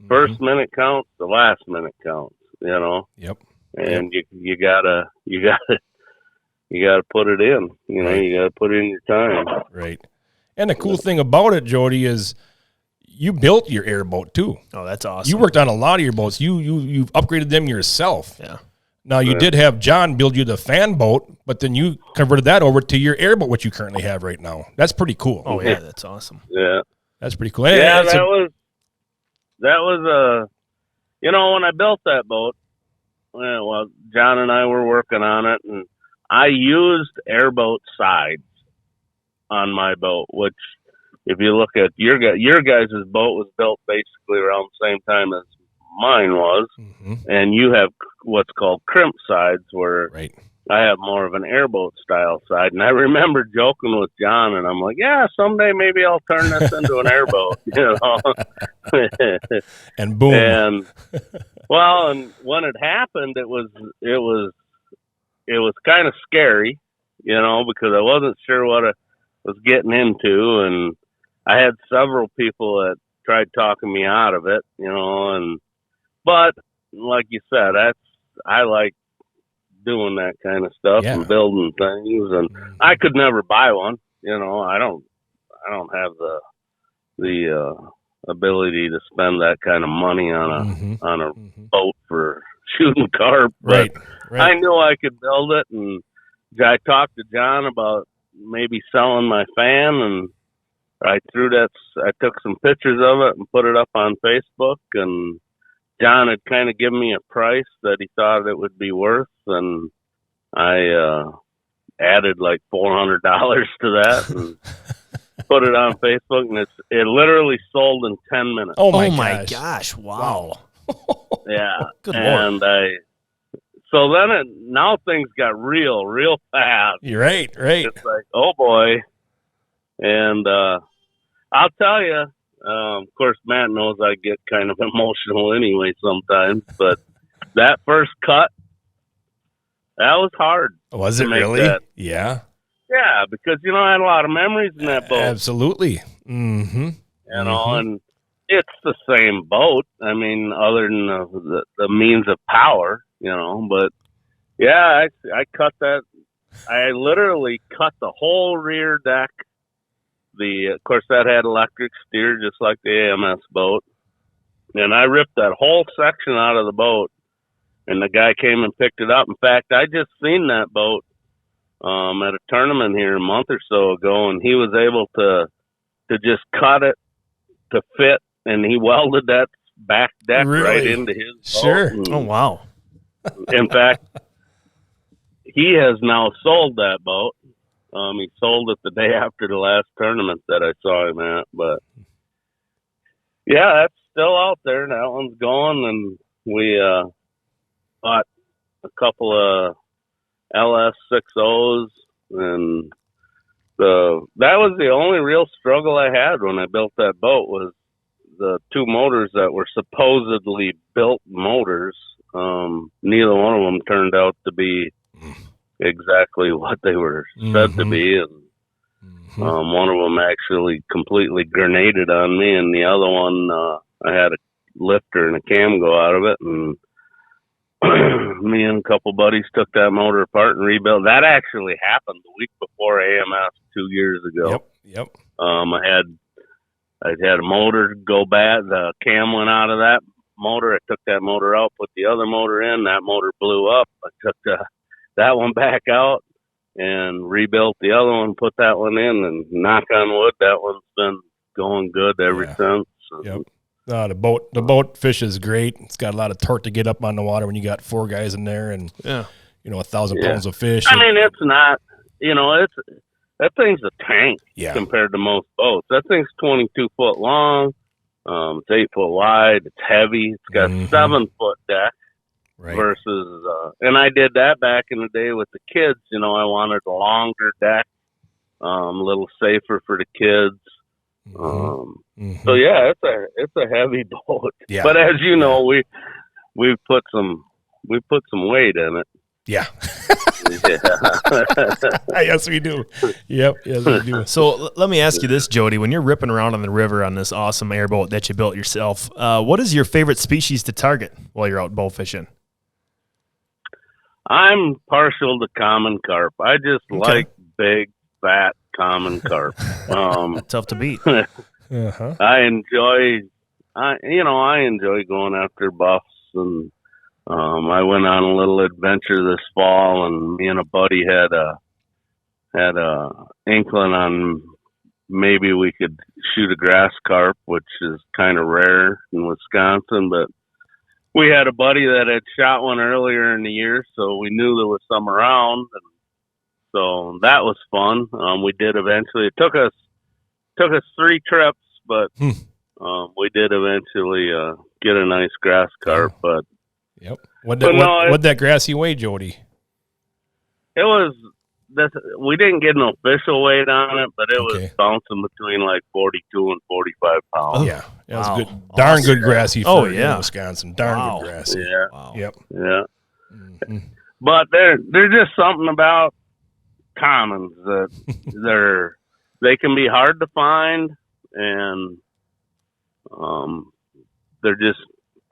First minute counts, the last minute counts, Yep. And you gotta put it in. You gotta put in your time. Right. And the cool thing about it, Jody, is you built your airboat too. Oh, that's awesome. You worked on a lot of your boats. You've upgraded them yourself. Yeah. Now you did have John build you the fan boat, but then you converted that over to your airboat, which you currently have right now. That's pretty cool. Oh yeah, that's awesome. Yeah. That's pretty cool. Yeah, that was when I built that boat, well, John and I were working on it, and I used airboat sides on my boat, which if you look at your guys' boat was built basically around the same time as mine was, and you have what's called crimp sides where I have more of an airboat style side. And I remember joking with John, and I'm like, yeah, someday maybe I'll turn this into an airboat, And boom. And and when it happened, it was kind of scary, because I wasn't sure what I was getting into, and I had several people that tried talking me out of it, but like you said, I like doing that kind of stuff Yeah. and building things, and I could never buy one. I don't have the ability to spend that kind of money on a boat for shooting carp. But Right. I knew I could build it, and I talked to John about maybe selling my fan, and I took some pictures of it and put it up on Facebook, and John had kind of given me a price that he thought it would be worth, and I added like $400 to that and put it on Facebook, and it literally sold in 10 minutes. Oh my gosh! Wow. Yeah. Good and Lord. So then now things got real fast. You're right. It's like, oh boy. And I'll tell you, of course, Matt knows I get kind of emotional anyway sometimes, but that first cut, that was hard. Was it to make really? that. Yeah. Yeah, because, I had a lot of memories in that boat. Absolutely. Mm-hmm. And it's the same boat. I mean, other than the means of power, but yeah, I cut that. I literally cut the whole rear deck. Of course, that had electric steer just like the AMS boat. And I ripped that whole section out of the boat, and the guy came and picked it up. In fact, I just seen that boat at a tournament here a month or so ago, and he was able to just cut it to fit, and he welded that back deck right into his boat. Sure. And Oh, wow. in fact, he has now sold that boat. He sold it the day after the last tournament that I saw him at. But yeah, that's still out there. That one's going, and we bought a couple of LS60s, and that was the only real struggle I had when I built that boat, was the two motors that were supposedly built motors. Neither one of them turned out to be exactly what they were said to be, and one of them actually completely grenaded on me, and the other one I had a lifter and a cam go out of it, and me and a couple buddies took that motor apart and rebuilt. That actually happened the week before AMS 2 years ago. Yep. I had a motor go bad. The cam went out of that motor. I took that motor out, put the other motor in. That motor blew up. I took that one back out and rebuilt the other one, put that one in, and knock on wood, that one's been going good ever since. Yep. The boat fish is great. It's got a lot of torque to get up on the water when you got four guys in there, and 1,000 pounds of fish. I mean, it's not, that thing's a tank compared to most boats. That thing's 22 foot long. It's 8 foot wide. It's heavy. It's got 7 foot deck. Right. Versus, and I did that back in the day with the kids. I wanted a longer deck, a little safer for the kids. So yeah, it's a heavy boat. Yeah. But as you know, we put some weight in it. Yeah. Yeah. Yes, we do. Yep. Yes, we do. So let me ask you this, Jody. When you're ripping around on the river on this awesome airboat that you built yourself, what is your favorite species to target while you're out bow fishing? I'm partial to common carp. I just like big, fat common carp. Tough to beat. I enjoy going after buffs, and I went on a little adventure this fall, and me and a buddy had a inkling on maybe we could shoot a grass carp, which is kind of rare in Wisconsin, but we had a buddy that had shot one earlier in the year, so we knew there was some around, and so that was fun. We did eventually. It took us 3 trips, but we did eventually get a nice grass carp. But What'd that grassy weigh, Jody? It was we didn't get an official weight on it, but it was bouncing between like 42 and 45 pounds. Oh, yeah. It was good. Darn good grassy for Wisconsin. Darn good grassy. Yeah. Wow. Yep. Yeah. But there's just something about commons that they can be hard to find, and they're just,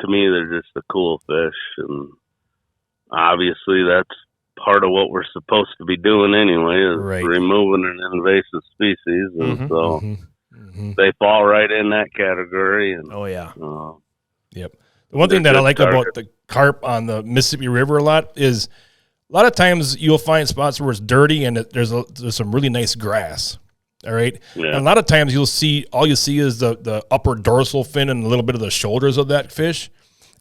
to me, they're just a cool fish, and obviously part of what we're supposed to be doing anyway, is Right. removing an invasive species. And so they fall right in that category. And, Oh, yeah. Yep. The one thing that I like about the carp on the Mississippi River a lot is a lot of times you'll find spots where it's dirty and there's some really nice grass. All right. Yeah. And a lot of times all you see is the upper dorsal fin and a little bit of the shoulders of that fish.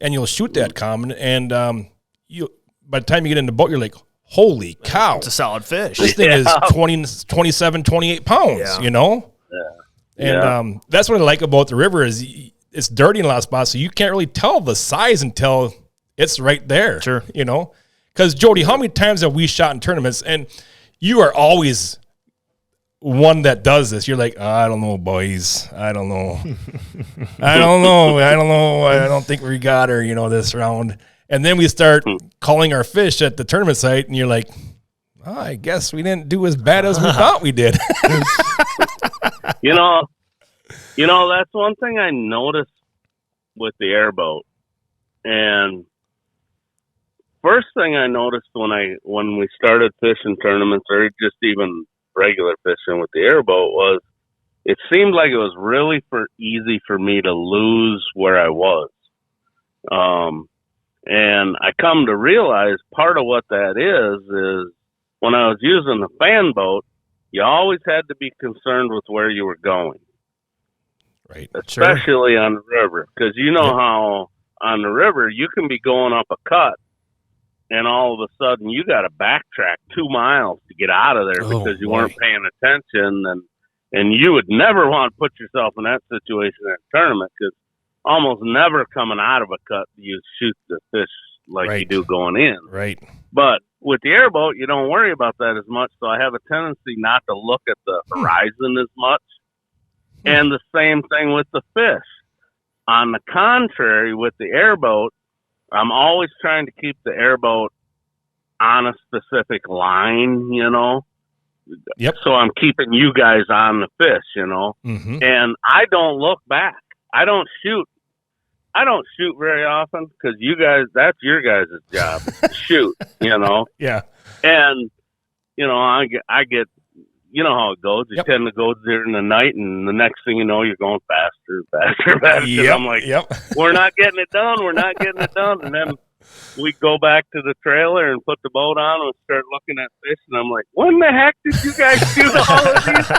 And you'll shoot that common. And by the time you get in the boat, you're like, holy cow. It's a solid fish. This thing is 27, 28 pounds, you know? Yeah. And that's what I like about the river is it's dirty in a lot of spots. So you can't really tell the size until it's right there. Sure. You know? Because, Jody, how many times have we shot in tournaments? And you are always one that does this. You're like, I don't know, boys. I don't know. I don't think we got her, this round. And then we start calling our fish at the tournament site, and you're like, I guess we didn't do as bad as we thought we did. That's one thing I noticed with the airboat. And first thing I noticed when we started fishing tournaments, or just even regular fishing with the airboat, was it seemed like it was really easy for me to lose where I was. And I come to realize part of what that is when I was using the fan boat, you always had to be concerned with where you were going. Right. Especially on the river. Because how on the river you can be going up a cut and all of a sudden you got to backtrack 2 miles to get out of there because you weren't paying attention. And you would never want to put yourself in that situation at a tournament, because almost never coming out of a cut do you shoot the fish like you do going in. Right. But with the airboat, you don't worry about that as much. So I have a tendency not to look at the horizon as much. And the same thing with the fish. On the contrary, with the airboat, I'm always trying to keep the airboat on a specific line, Yep. So I'm keeping you guys on the fish, and I don't look back. I don't shoot very often because you guys, that's your guys' job. Shoot, Yeah. And, I get, how it goes. You tend to go during the night, and the next thing you know, you're going faster. Yep. I'm like, we're not getting it done. And then we go back to the trailer and put the boat on and start looking at fish. And I'm like, when the heck did you guys do all of these?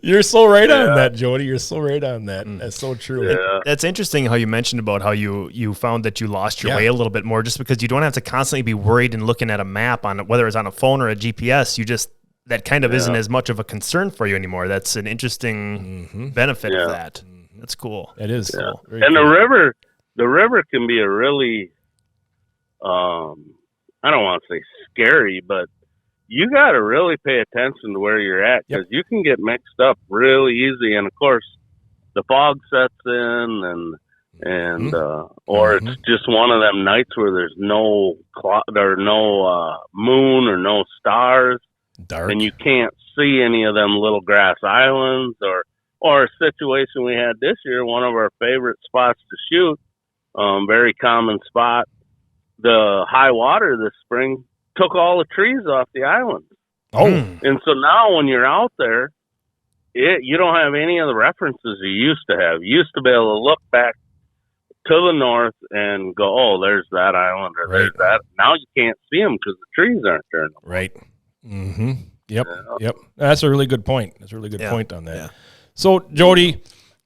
You're so right on that, Jody. You're so right on that. That's so true. Yeah. That's interesting how you mentioned about how you found that you lost your way a little bit more, just because you don't have to constantly be worried and looking at a map on it, whether it's on a phone or a GPS. That kind of isn't as much of a concern for you anymore. That's an interesting benefit of that. That's cool. It is. Yeah. Cool. And cool. The river can be a really, I don't want to say scary, but you got to really pay attention to where you're at, because you can get mixed up really easy. And of course, the fog sets in, or it's just one of them nights where there's no moon or no stars, dark, and you can't see any of them little grass islands, or a situation we had this year. One of our favorite spots to shoot. Very common spot. The high water this spring took all the trees off the island. Oh. And so now when you're out there, you don't have any of the references you used to have. You used to be able to look back to the north and go, oh, there's that island, or there's that. Now you can't see them because the trees aren't there. Right. Mm-hmm. Yep. Yep. That's a really good point. That's a really good point on that. Yeah. So, Jody,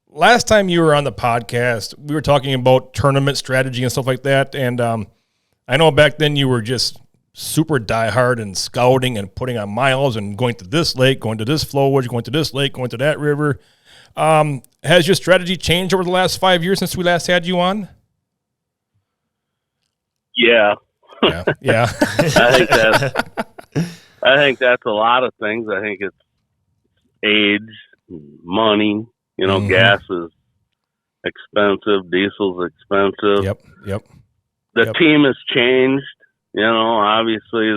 last time you were on the podcast, we were talking about tournament strategy and stuff like that. And I know back then you were just super diehard and scouting and putting on miles and going to this lake, going to this flowage, going to this lake, going to that river. Has your strategy changed over the last 5 years since we last had you on? Yeah. Yeah. I think that's a lot of things. I think it's age, money. Gas is expensive. Diesel's expensive. Yep. The team has changed. Obviously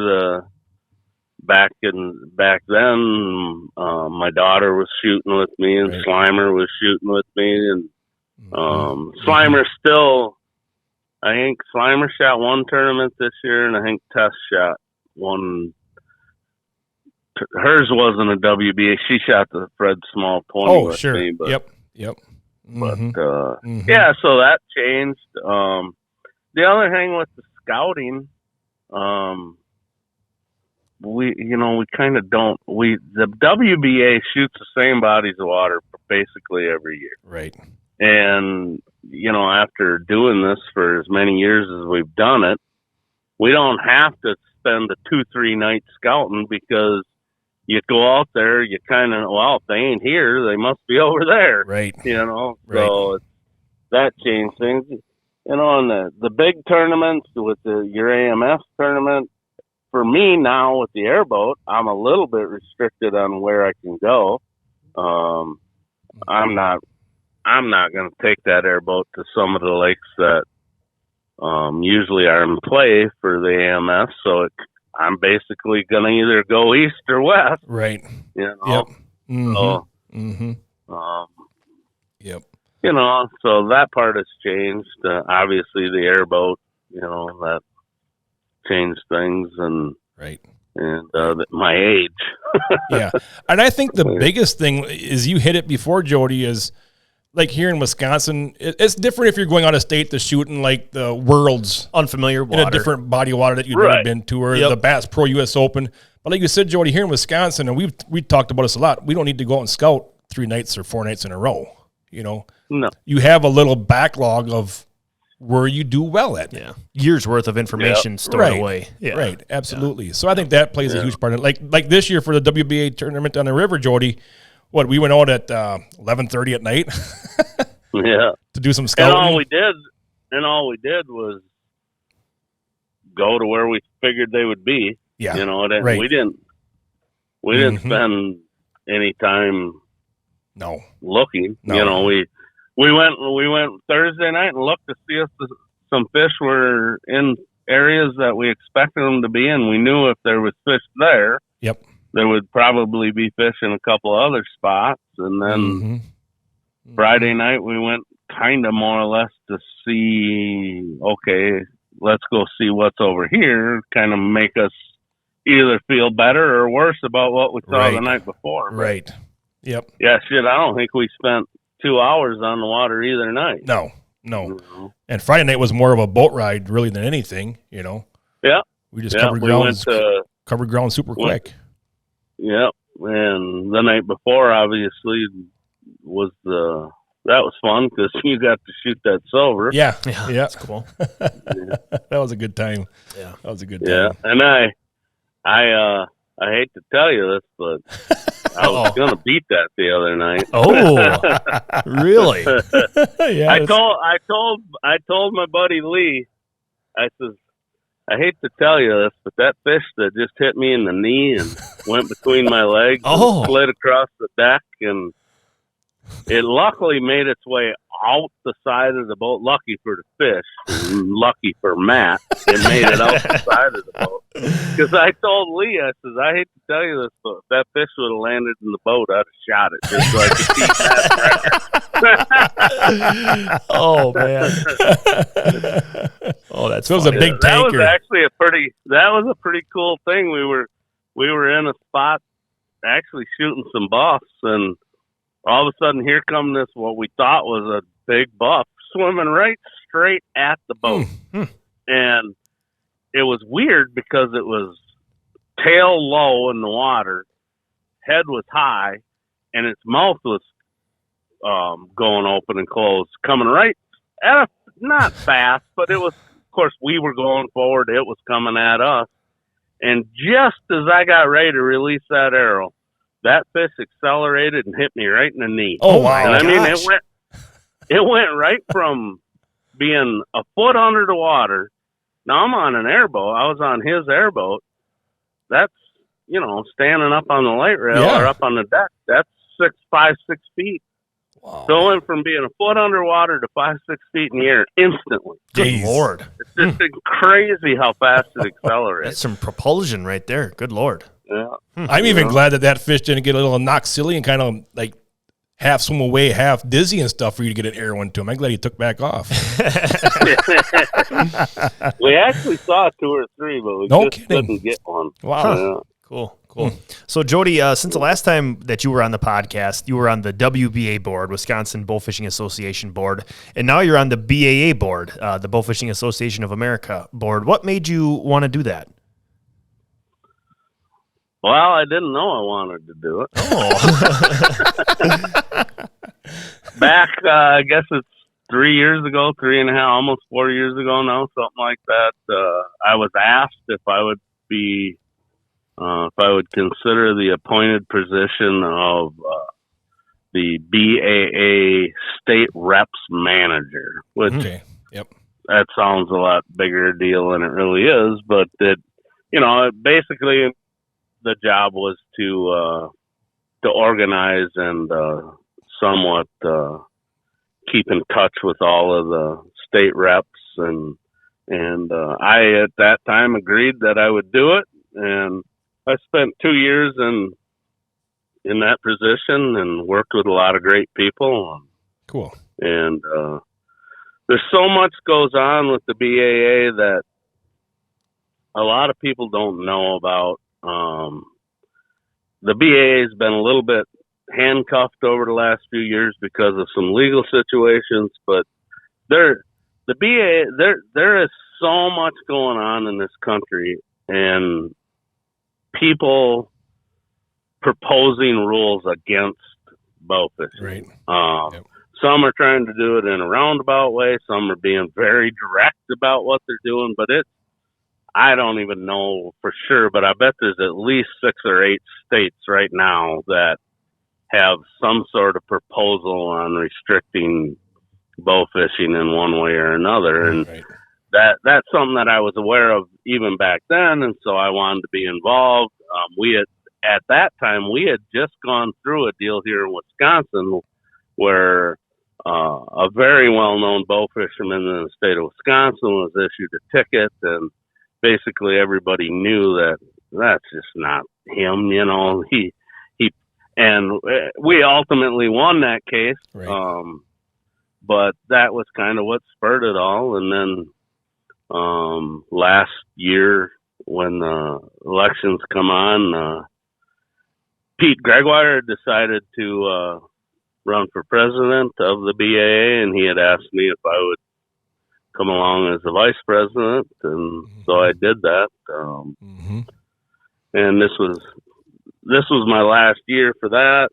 back then, my daughter was shooting with me, and Slimer was shooting with me, and Slimer still, I think Slimer shot one tournament this year, and I think Tess shot one. Hers wasn't a WBA. She shot the Fred Small 20 with sure. me. But, yep. Mm-hmm. But, yeah, so that changed. The other thing with the scouting, we kind of don't. The WBA shoots the same bodies of water basically every year. Right. And, after doing this for as many years as we've done it, we don't have to spend a 2-3 nights scouting, because you go out there, you kind of, well, if they ain't here, they must be over there. Right. So Right. that changed things. And the big tournaments with your AMS tournament, for me now with the airboat, I'm a little bit restricted on where I can go. I'm not going to take that airboat to some of the lakes that usually are in play for the AMS. So I'm basically going to either go east or west. Right. Yep. Mm-hmm. So, yep. So that part has changed. Obviously, the airboat, that changed things, and right. And my age. Yeah. And I think the biggest thing is, you hit it before, Jody, is like here in Wisconsin, it's different if you're going out of state to shoot in like the world's unfamiliar water, in a different body of water that you've never been to, or the Bass Pro US Open. But like you said, Jody, here in Wisconsin, and we talked about this a lot, we don't need to go out and scout 3 nights or 4 nights in a row. No. You have a little backlog of where you do well at. Yeah. Years worth of information stored away. Yeah. Right. Absolutely. So I think that plays a huge part in it. Like this year for the WBA tournament on the river, Jody, we went out at 11:30 at night. To do some scouting. And all we did was go to where we figured they would be. Yeah. Right. We didn't spend any time looking. No. We went Thursday night and looked to see if some fish were in areas that we expected them to be in. We knew if there was fish there, there would probably be fish in a couple other spots. And then Friday night we went kind of more or less to see, okay, let's go see what's over here, kind of make us either feel better or worse about what we saw the night before. Right. Yep. Yeah, shit, I don't think we spent 2 hours on the water either night. No. And Friday night was more of a boat ride really than anything, Yeah. We just covered ground super quick. Yep. And the night before, obviously, that was fun because you got to shoot that silver. Yeah. That's cool. That was a good time. Yeah. That was a good time. Yeah. And I hate to tell you this, but I was going to beat that the other night. Oh, really? Yeah. I told my buddy Lee, I says, I hate to tell you this, but that fish that just hit me in the knee and went between my legs and slid across the deck, and it luckily made its way out the side of the boat. Lucky for the fish, lucky for Matt, it made it out the side of the boat. Because I told Lee, I says, I hate to tell you this, but if that fish would have landed in the boat, I'd have shot it just so I could keep that. Oh man! Oh, that's so it was a big tanker. That was a pretty cool thing. We were in a spot actually shooting some buffs, and all of a sudden here come this what we thought was a big buff swimming right straight at the boat, and it was weird because it was tail low in the water, head was high, and its mouth was going open and closed, coming right at us, not fast, but it was, of course, we were going forward, it was coming at us. And just as I got ready to release that arrow, that fish accelerated and hit me right in the knee. Oh, wow. And I mean, it went right from being a foot under the water. Now I'm on an airboat. I was on his airboat. That's, standing up on the light rail or up on the deck. That's 5, 6 feet. Wow. So it went from being a foot underwater to 5, 6 feet in the air instantly. Good Lord. It's just crazy how fast it accelerates. That's some propulsion right there. Good Lord. Yeah. I'm even glad that fish didn't get a little knocked silly and kind of like half swim away, half dizzy and stuff for you to get an arrow into him. I'm glad you took back off. We actually saw 2 or 3, but we couldn't get one. Wow. Yeah. Cool. So, Jody, since the last time that you were on the podcast, you were on the WBA board, Wisconsin Bowfishing Association board, and now you're on the BAA board, the Bowfishing Association of America board. What made you want to do that? Well, I didn't know I wanted to do it. Back, I guess it's 3 years ago, 3.5, almost 4 years ago now, something like that. I was asked if I would consider the appointed position of the BAA state reps manager, which that sounds a lot bigger deal than it really is, but basically the job was to organize and somewhat keep in touch with all of the state reps, and I at that time agreed that I would do it, and I spent 2 years in that position and worked with a lot of great people. Cool. And there's so much goes on with the BAA that a lot of people don't know about. The BAA has been a little bit handcuffed over the last few years because of some legal situations, but there is so much going on in this country, and people proposing rules against bowfishing. Right. Some are trying to do it in a roundabout way. Some are being very direct about what they're doing, but I don't even know for sure, but I bet there's at least 6 or 8 states right now that have some sort of proposal on restricting bowfishing in one way or another. And that's something that I was aware of even back then, and so I wanted to be involved. At that time, we had just gone through a deal here in Wisconsin where a very well-known bow fisherman in the state of Wisconsin was issued a ticket, and basically everybody knew that that's just not him. And we ultimately won that case. Right. But that was kind of what spurred it all. And then last year when the elections come on, Pete Gregoire decided to run for president of the BAA, and he had asked me if I would come along as the vice president, and so I did that. And this was my last year for that.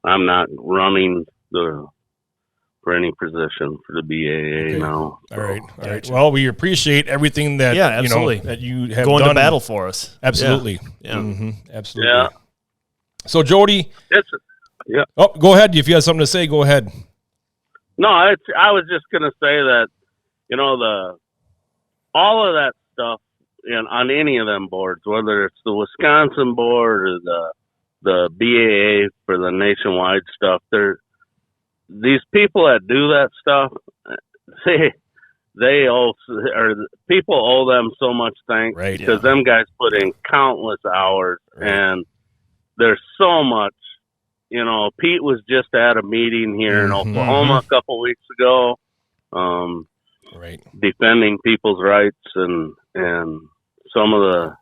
I'm not running for any position for the BAA now. So. All right. Well, we appreciate everything that that you have going done. to battle for us. Absolutely. Yeah. Absolutely. Yeah. So, Jody. Oh, go ahead. If you have something to say, go ahead. No, I was just going to say that all of that stuff on any of them boards, whether it's the Wisconsin board or the BAA for the nationwide stuff, these people that do that stuff, people owe them so much thanks, right? Because them guys put in countless hours, and there's so much. Pete was just at a meeting here in Oklahoma a couple weeks ago, defending people's rights and some of the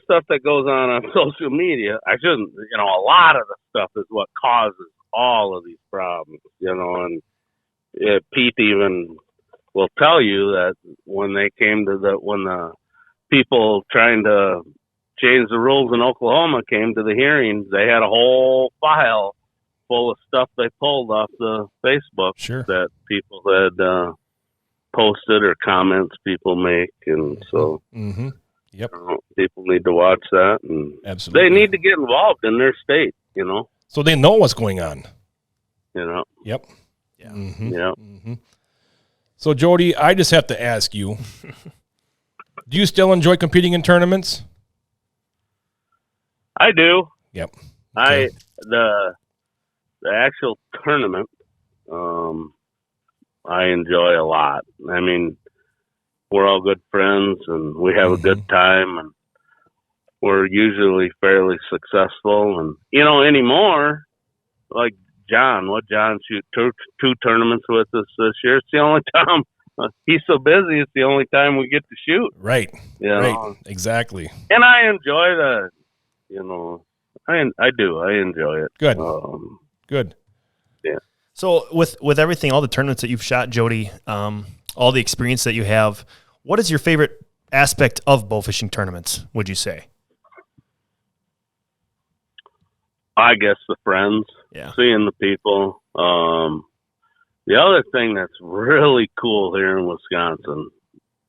stuff that goes on social media. I shouldn't, a lot of the stuff is what causes all of these problems, and Pete even will tell you that when they came to when the people trying to change the rules in Oklahoma came to the hearings, they had a whole file full of stuff they pulled off the Facebook that people had posted or comments people make, and so people need to watch that, and they need to get involved in their state, so they know what's going on. Yep. Yeah. So, Jody, I just have to ask you: do you still enjoy competing in tournaments? I do. Yep. Okay. The actual tournament, I enjoy a lot. I mean, we're all good friends, and we have a good time, and we're usually fairly successful. And anymore, like John. What John shoot two tournaments with us this year. It's the only time he's so busy. It's the only time we get to shoot. Right. You know? Right. Exactly. And I enjoy the, you know, I do. I enjoy it. Good. Good. Yeah. So with everything, all the tournaments that you've shot, Jody, all the experience that you have, what is your favorite aspect of bow fishing tournaments, would you say? I guess the friends, seeing the people. The other thing that's really cool here in Wisconsin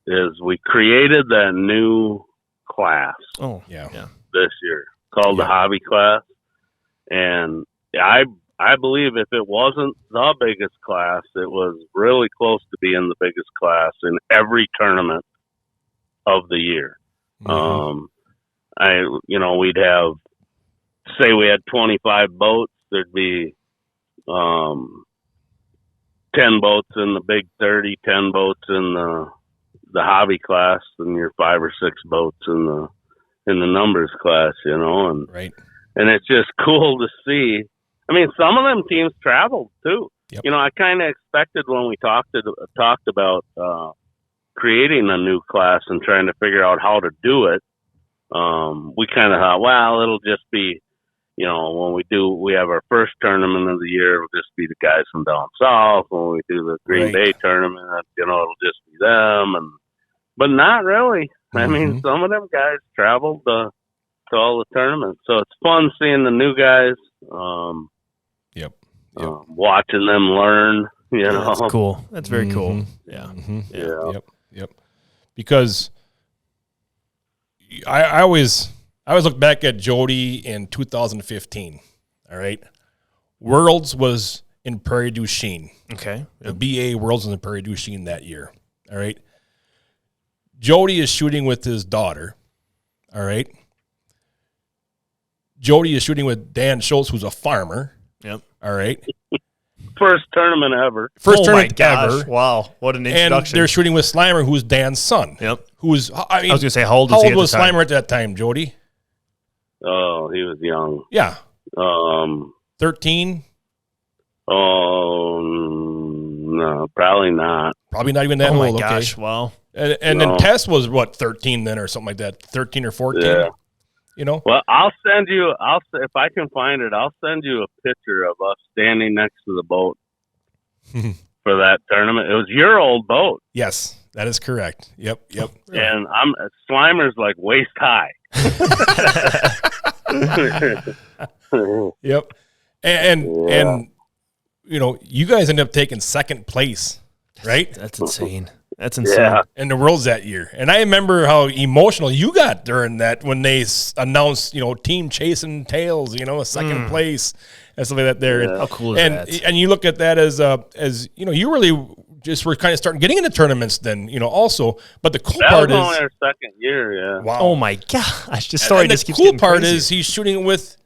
is we created that new class. Oh, yeah. This year called the hobby class. And I believe if it wasn't the biggest class, it was really close to being the biggest class in every tournament of the year. We'd have, say we had 25 boats, there'd be 10 boats in the big 30, 10 boats in the hobby class, and your 5 or 6 boats in the numbers class, you know, and right. And it's just cool to see. I mean, some of them teams traveled too. Yep. You know, I kind of expected when we talked about creating a new class and trying to figure out how to do it. We kind of thought, well, it'll just be, you know, when we have our first tournament of the year, it'll just be the guys from down south. When we do the Green Bay tournament, you know, it'll just be them. But not really. I mean, some of them guys traveled to all the tournaments, so it's fun seeing the new guys. Watching them learn. You know, that's cool. That's very cool. Yeah. Yep. Because I always look back at Jody in 2015. All right, Worlds was in Prairie du Chien. Okay, the BAA Worlds was in Prairie du Chien that year. All right, Jody is shooting with his daughter. All right, Jody is shooting with Dan Schultz, who's a farmer. Yep. All right. First tournament ever. Tournament ever. Wow, what an introduction. And they're shooting with Slimer, who's Dan's son. Yep. Who's, I mean, I was going to say, how old was Slimer at that time, Jody? Oh, he was young. Yeah. 13? Oh, no, probably not. Probably not even that old. Oh, my gosh. Wow. And then Tess was, 13 then or something like that? 13 or 14? Yeah. You know? Well, if I can find it, I'll send you a picture of us standing next to the boat for that tournament. It was your old boat. Yes, that is correct. Yep. And Slimer's like waist high. Yep. And you know, you guys ended up taking second place, right? That's insane. That's insane. Yeah. In the Worlds that year. And I remember how emotional you got during that when they announced, you know, team chasing tails, you know, a second place and stuff like that there. Yeah. How cool is that? And you look at that as you know, you really just were kind of starting getting into tournaments then, you know, also. But the cool part is only our second year, yeah. Wow. Oh my gosh. The story just keeps getting crazy. The cool part is he's shooting with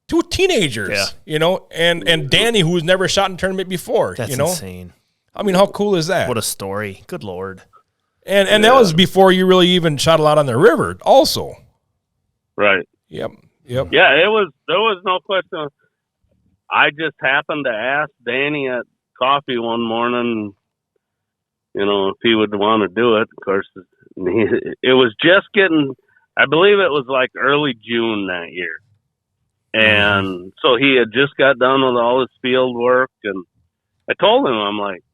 2 teenagers, you know, and Danny, who's never shot in a tournament before. That's you know? insane. I mean, how cool is that? What a story. Good Lord. And that was before you really even shot a lot on the river also. Right. Yep. Yeah, there was no question. I just happened to ask Danny at coffee one morning, you know, if he would want to do it. Of course, it was just getting, I believe it was like early June that year. And so he had just got done with all his field work. And I told him, I'm like,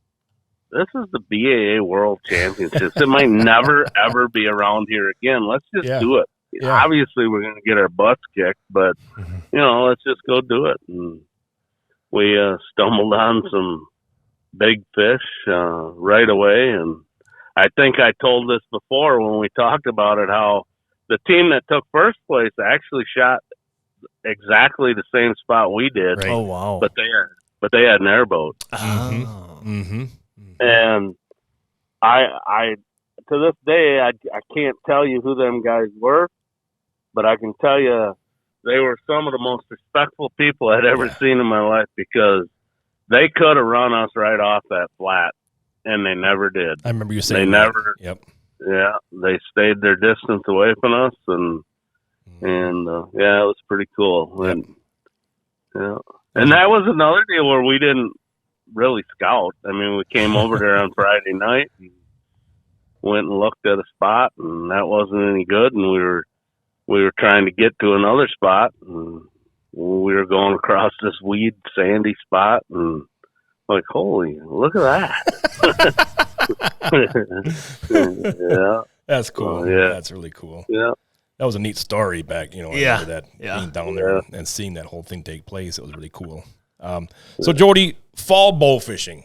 this is the BAA World Championships. It might never, ever be around here again. Let's just do it. Yeah. Obviously, we're going to get our butts kicked, but, you know, let's just go do it. And we stumbled on some big fish right away. And I think I told this before when we talked about it, how the team that took first place actually shot exactly the same spot we did. Right. Oh, wow. But they had an airboat. Oh. And I to this day, I can't tell you who them guys were, but I can tell you they were some of the most respectful people I'd ever seen in my life, because they could have run us right off that flat, and they never did. I remember you saying they that. never. Yep. Yeah, they stayed their distance away from us, and it was pretty cool. Yep. And And that was another deal where we didn't really scout. I mean, we came over there on Friday night and went and looked at a spot, and that wasn't any good. And we were trying to get to another spot, and we were going across this weed sandy spot, and like, holy, look at that. Yeah. That's cool. Yeah. That's really cool. Yeah. That was a neat story back, Yeah. after that, Yeah. being down there and seeing that whole thing take place. It was really cool. So, Jody, fall bow fishing.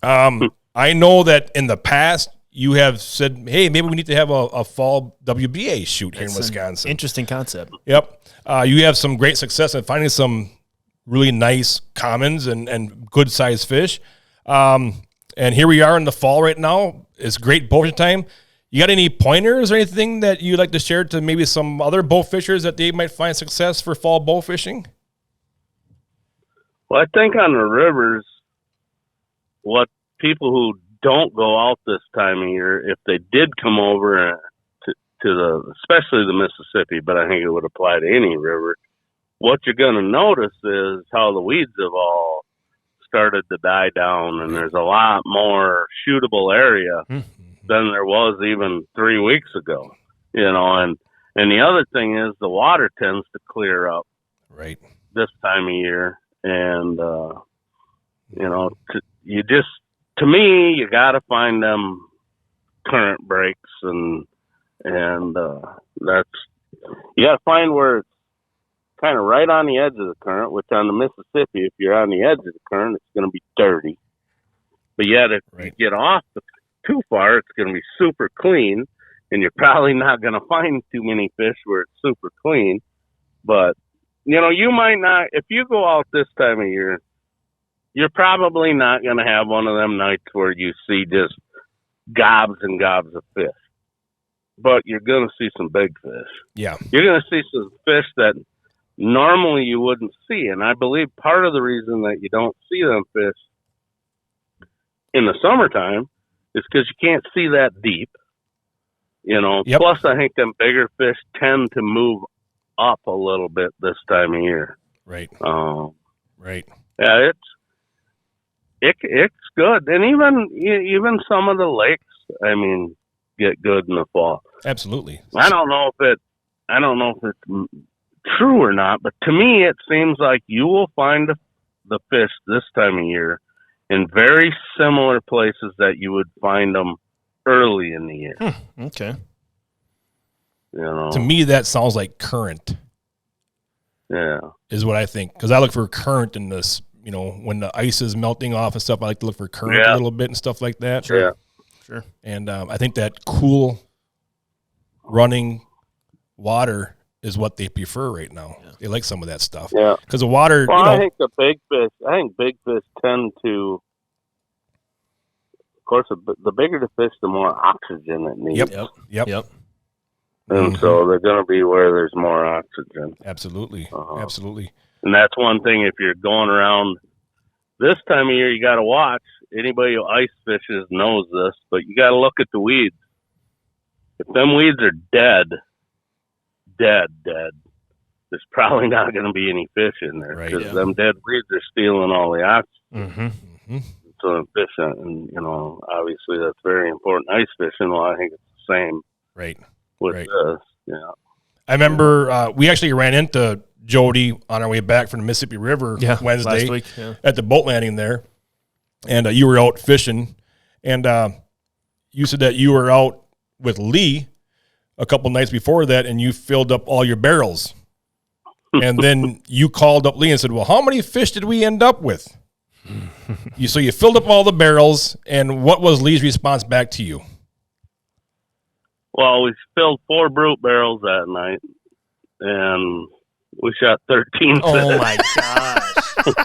I know that in the past you have said, hey, maybe we need to have a fall WBA shoot here in Wisconsin. Interesting concept. Yep. You have some great success in finding some really nice commons and good-sized fish. And here we are in the fall right now. It's great bow fishing time. You got any pointers or anything that you'd like to share to maybe some other bow fishers that they might find success for fall bow fishing? Well, I think on the rivers, what people who don't go out this time of year, if they did come over to especially the Mississippi, but I think it would apply to any river, what you're going to notice is how the weeds have all started to die down, and there's a lot more shootable area than there was even 3 weeks ago, and the other thing is the water tends to clear up right this time of year. And, to me, you got to find them current breaks, and that's, you got to find where it's kind of right on the edge of the current, which on the Mississippi, if you're on the edge of the current, it's going to be dirty. But yet, if you get off too far, it's going to be super clean, and you're probably not going to find too many fish where it's super clean. But, you might not, if you go out this time of year, you're probably not going to have one of them nights where you see just gobs and gobs of fish. But you're going to see some big fish. Yeah. You're going to see some fish that normally you wouldn't see. And I believe part of the reason that you don't see them fish in the summertime is because you can't see that deep. Plus I think them bigger fish tend to move up a little bit this time of year. Right. Right. Yeah, it's good. And even some of the lakes, I mean, get good in the fall. Absolutely. I don't know if it's true or not, but to me it seems like you will find the fish this time of year in very similar places that you would find them early in the year. Okay. To me, that sounds like current. Yeah. Is what I think. Because I look for current in this, when the ice is melting off and stuff, I like to look for current a little bit and stuff like that. Sure. Yeah. Sure. And I think that cool running water is what they prefer right now. Yeah. They like some of that stuff. Yeah. Because the water, well, I think big fish tend to, of course, the bigger the fish, the more oxygen it needs. Yep. And so they're going to be where there's more oxygen. Absolutely. Absolutely. And that's one thing, if you're going around this time of year, you got to watch. Anybody who ice fishes knows this, but you got to look at the weeds. If them weeds are dead, there's probably not going to be any fish in there, because them dead weeds are stealing all the oxygen. So I'm fishing, and obviously that's very important. Ice fishing, well, I think it's the same. Right. With this, yeah. I remember we actually ran into Jody on our way back from the Mississippi River Wednesday last week, at the boat landing there, and you were out fishing, and you said that you were out with Lee a couple nights before that, and you filled up all your barrels, and then you called up Lee and said, "Well, how many fish did we end up with?" So you filled up all the barrels, and what was Lee's response back to you? Well, we filled 4 brute barrels that night, and we shot 13 fish. Oh, my gosh. Look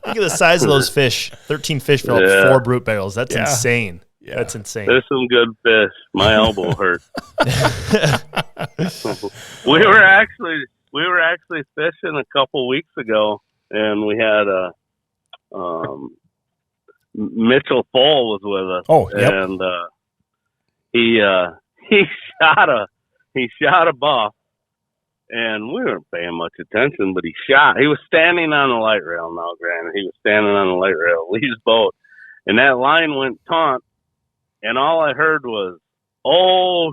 at the size of those fish. 13 fish filled up 4 brute barrels. That's insane. Yeah. That's insane. There's some good fish. My elbow hurt. We were actually fishing a couple weeks ago, and we had Mitchell Full was with us. Oh, yep. And he shot a buff, And we weren't paying much attention, but he shot. He was standing on the light rail now, granted. He was standing on the light rail, Lee's boat. And that line went taut, and all I heard was, oh,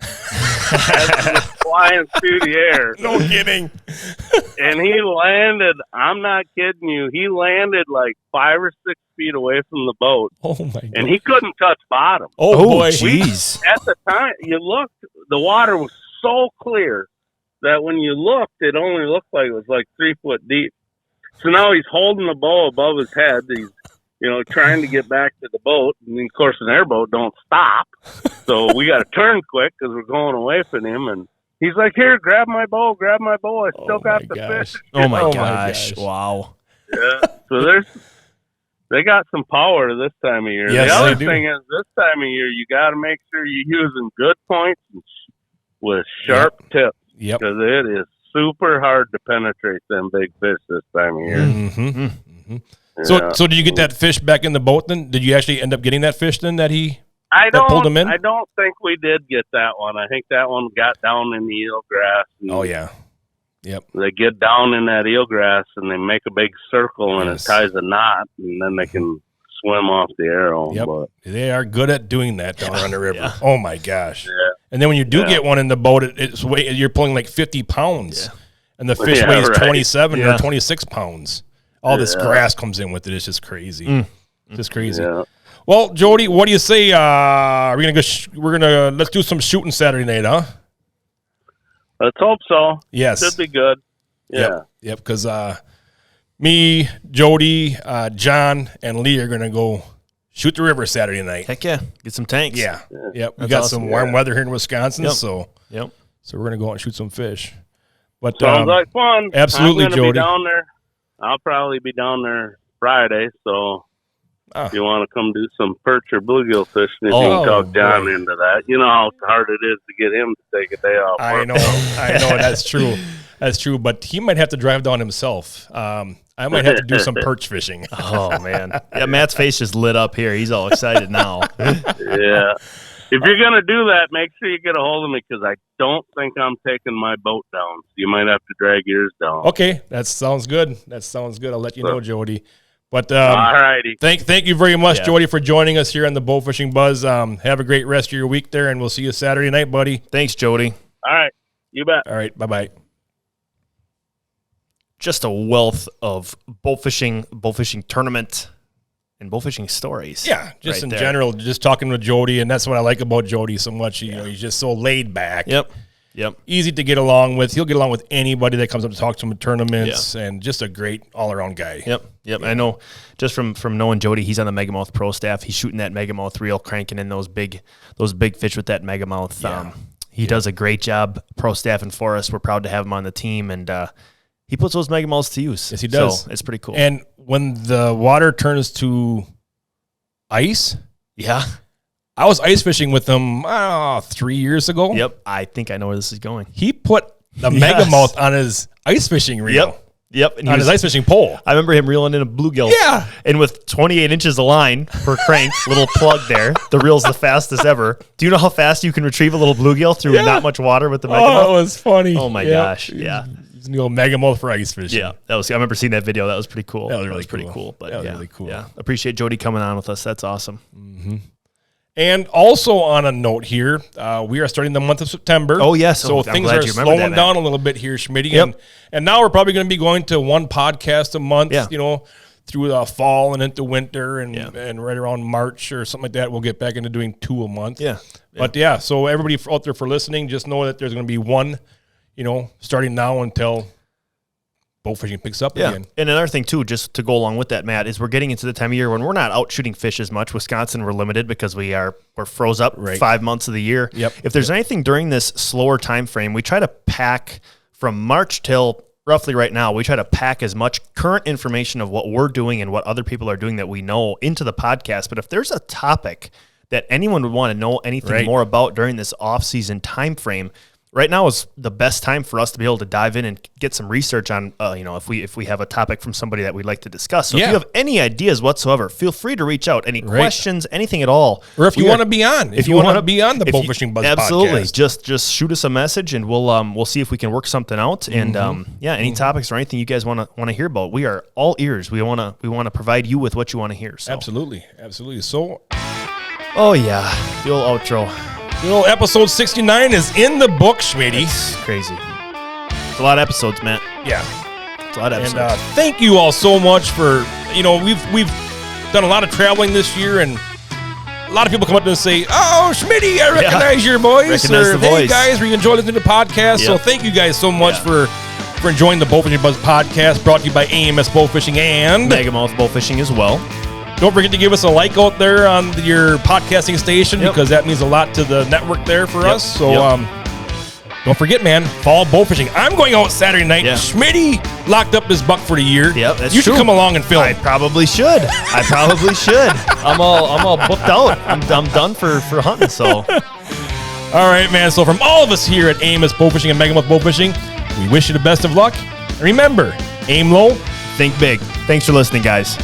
as he was flying through the air. No kidding. And he landed, I'm not kidding you, he landed like 5 or 6 feet away from the boat. Oh, my God. And he couldn't touch bottom. Oh, boy. Jeez. At the time, you looked, the water was so clear that when you looked, it only looked like it was like 3 foot deep. So now he's holding the bow above his head. He's, trying to get back to the boat. And of course, an airboat don't stop. So we got to turn quick because we're going away from him. And he's like, here, grab my bow. I still got the fish. Oh, my Oh, my gosh. gosh. Wow. Yeah. So they got some power this time of year. Yes, the other they do. thing is this time of year, you got to make sure you're using good points with sharp tips. Yep. Because it is super hard to penetrate them big fish this time of year. Mm-hmm. Yeah. So did you get that fish back in the boat then? Did you actually end up getting that fish then I pulled him in? don't think we did get that one. I think that one got down in the eelgrass. Oh, yeah. Yep. They get down in that eelgrass and they make a big circle and Yes. it ties a knot and then they can swim off the arrow. Yep. But, They are good at doing that down on the river. Yeah. Oh, my gosh. yeah. And then when you do Yeah. get one in the boat, you're pulling like 50 pounds. Yeah. And the fish Yeah, weighs right. 27 Yeah. or 26 pounds. All this Yeah. grass comes in with it. It's just crazy. Just crazy. Yeah. Well, Jody, what do you say? Are we gonna go? Let's do some shooting Saturday night, huh? Let's hope so. Yes. Should be good. Yeah. Yep. Because me, Jody, John, and Lee are gonna go shoot the river Saturday night. Heck yeah. Get some tanks. Yeah. Yep. We That's got awesome. some warm weather here in Wisconsin, Yep. so Yep. we're gonna go out and shoot some fish. But Sounds like fun. absolutely, I'm gonna Jody. be down there. I'll probably be down there Friday, so if you want to come do some perch or bluegill fishing, if you can talk John boy. into that. You know how hard it is to get him to take a day off. I know, that's true. That's true, but he might have to drive down himself. I might have to do some perch fishing. Oh, man. Yeah, Matt's face just lit up here. He's all excited now. Yeah. If you're going to do that, make sure you get a hold of me because I don't think I'm taking my boat down. So you might have to drag yours down. Okay, that sounds good. I'll let you know, Jody. But All righty. thank you very much, Yeah. Jody, for joining us here on the Bowfishing Buzz. Have a great rest of your week there, and we'll see you Saturday night, buddy. Thanks, Jody. All right. You bet. All right, bye-bye. Just a wealth of bowfishing tournament and bowfishing stories. Yeah, just right in there. general, just talking with Jody, and that's what I like about Jody so much. You know, he's just so laid back. Yep. Easy to get along with. He'll get along with anybody that comes up to talk to him at tournaments, and just a great all-around guy. Yep. I know just from knowing Jody, he's on the Megamouth Pro staff. He's shooting that Megamouth reel, cranking in those big fish with that Megamouth. Yeah. He does a great job pro staffing for us. We're proud to have him on the team, and he puts those Megamouths to use. Yes, he does. So it's pretty cool. And when the water turns to ice, yeah. I was ice fishing with him 3 years ago. Yep. I think I know where this is going. He put the Yes. Megamouth on his ice fishing reel. Yep. And On his ice fishing pole. I remember him reeling in a bluegill. Yeah. And with 28 inches of line per crank, little plug there, the reel's the fastest ever. Do you know how fast you can retrieve a little bluegill through not much water with the Megamouth? Oh, it was funny. Oh, my gosh. Yeah. He's a little Megamouth for ice fishing. Yeah, I remember seeing that video. That was pretty cool. That was really pretty cool. cool. But That was yeah, really cool. Yeah, appreciate Jody coming on with us. That's awesome. And also on a note here, we are starting the month of September. Oh, yes. So I'm things glad are you remember slowing that, down a little bit here, Schmidty. Yep. And now we're probably going to be going to one podcast a month, Yeah. through the fall and into winter and, Yeah. and right around March or something like that, we'll get back into doing 2 a month. Yeah. But yeah, so everybody out there for listening, just know that there's going to be one, starting now until bow fishing picks up Yeah. again. And another thing, too, just to go along with that, Matt, is we're getting into the time of year when we're not out shooting fish as much. Wisconsin, we're limited because we're froze up Right. 5 months of the year. Yep. If there's anything during this slower time frame, we try to pack from March till roughly right now, we try to pack as much current information of what we're doing and what other people are doing that we know into the podcast. But if there's a topic that anyone would want to know anything Right. more about during this off-season time frame, right now is the best time for us to be able to dive in and get some research on, if we have a topic from somebody that we'd like to discuss. So if you have any ideas whatsoever, feel free to reach out. Any questions, anything at all. Or if you want to be on. If you want to be on the Bowfishing Buzz absolutely. podcast. Just shoot us a message and we'll see if we can work something out. And any topics or anything you guys want to hear about, we are all ears. We want to provide you with what you want to hear. So. Absolutely. So, oh yeah, the old outro. Episode 69 is in the book, Schmidty. It's crazy. It's a lot of episodes, Matt. Yeah. It's a lot of episodes. And thank you all so much for, we've done a lot of traveling this year, and a lot of people come up to us and say, oh, Schmidty, I recognize your voice. Hey, guys, we enjoy listening to the podcast. Yep. So thank you guys so much for enjoying the Bowfishing Buzz podcast, brought to you by AMS Bowfishing and Megamouth Bowfishing as well. Don't forget to give us a like out there on your podcasting station because that means a lot to the network there for us. So don't forget, man, fall bowfishing. I'm going out Saturday night. Yeah. Schmidty locked up his buck for the year. Yep, that's you true. should come along and film. I probably should. I'm all booked out. I'm done for hunting. So, all right, man. So from all of us here at AMS Bowfishing and Megamouth Bowfishing, we wish you the best of luck. And remember, aim low, think big. Thanks for listening, guys.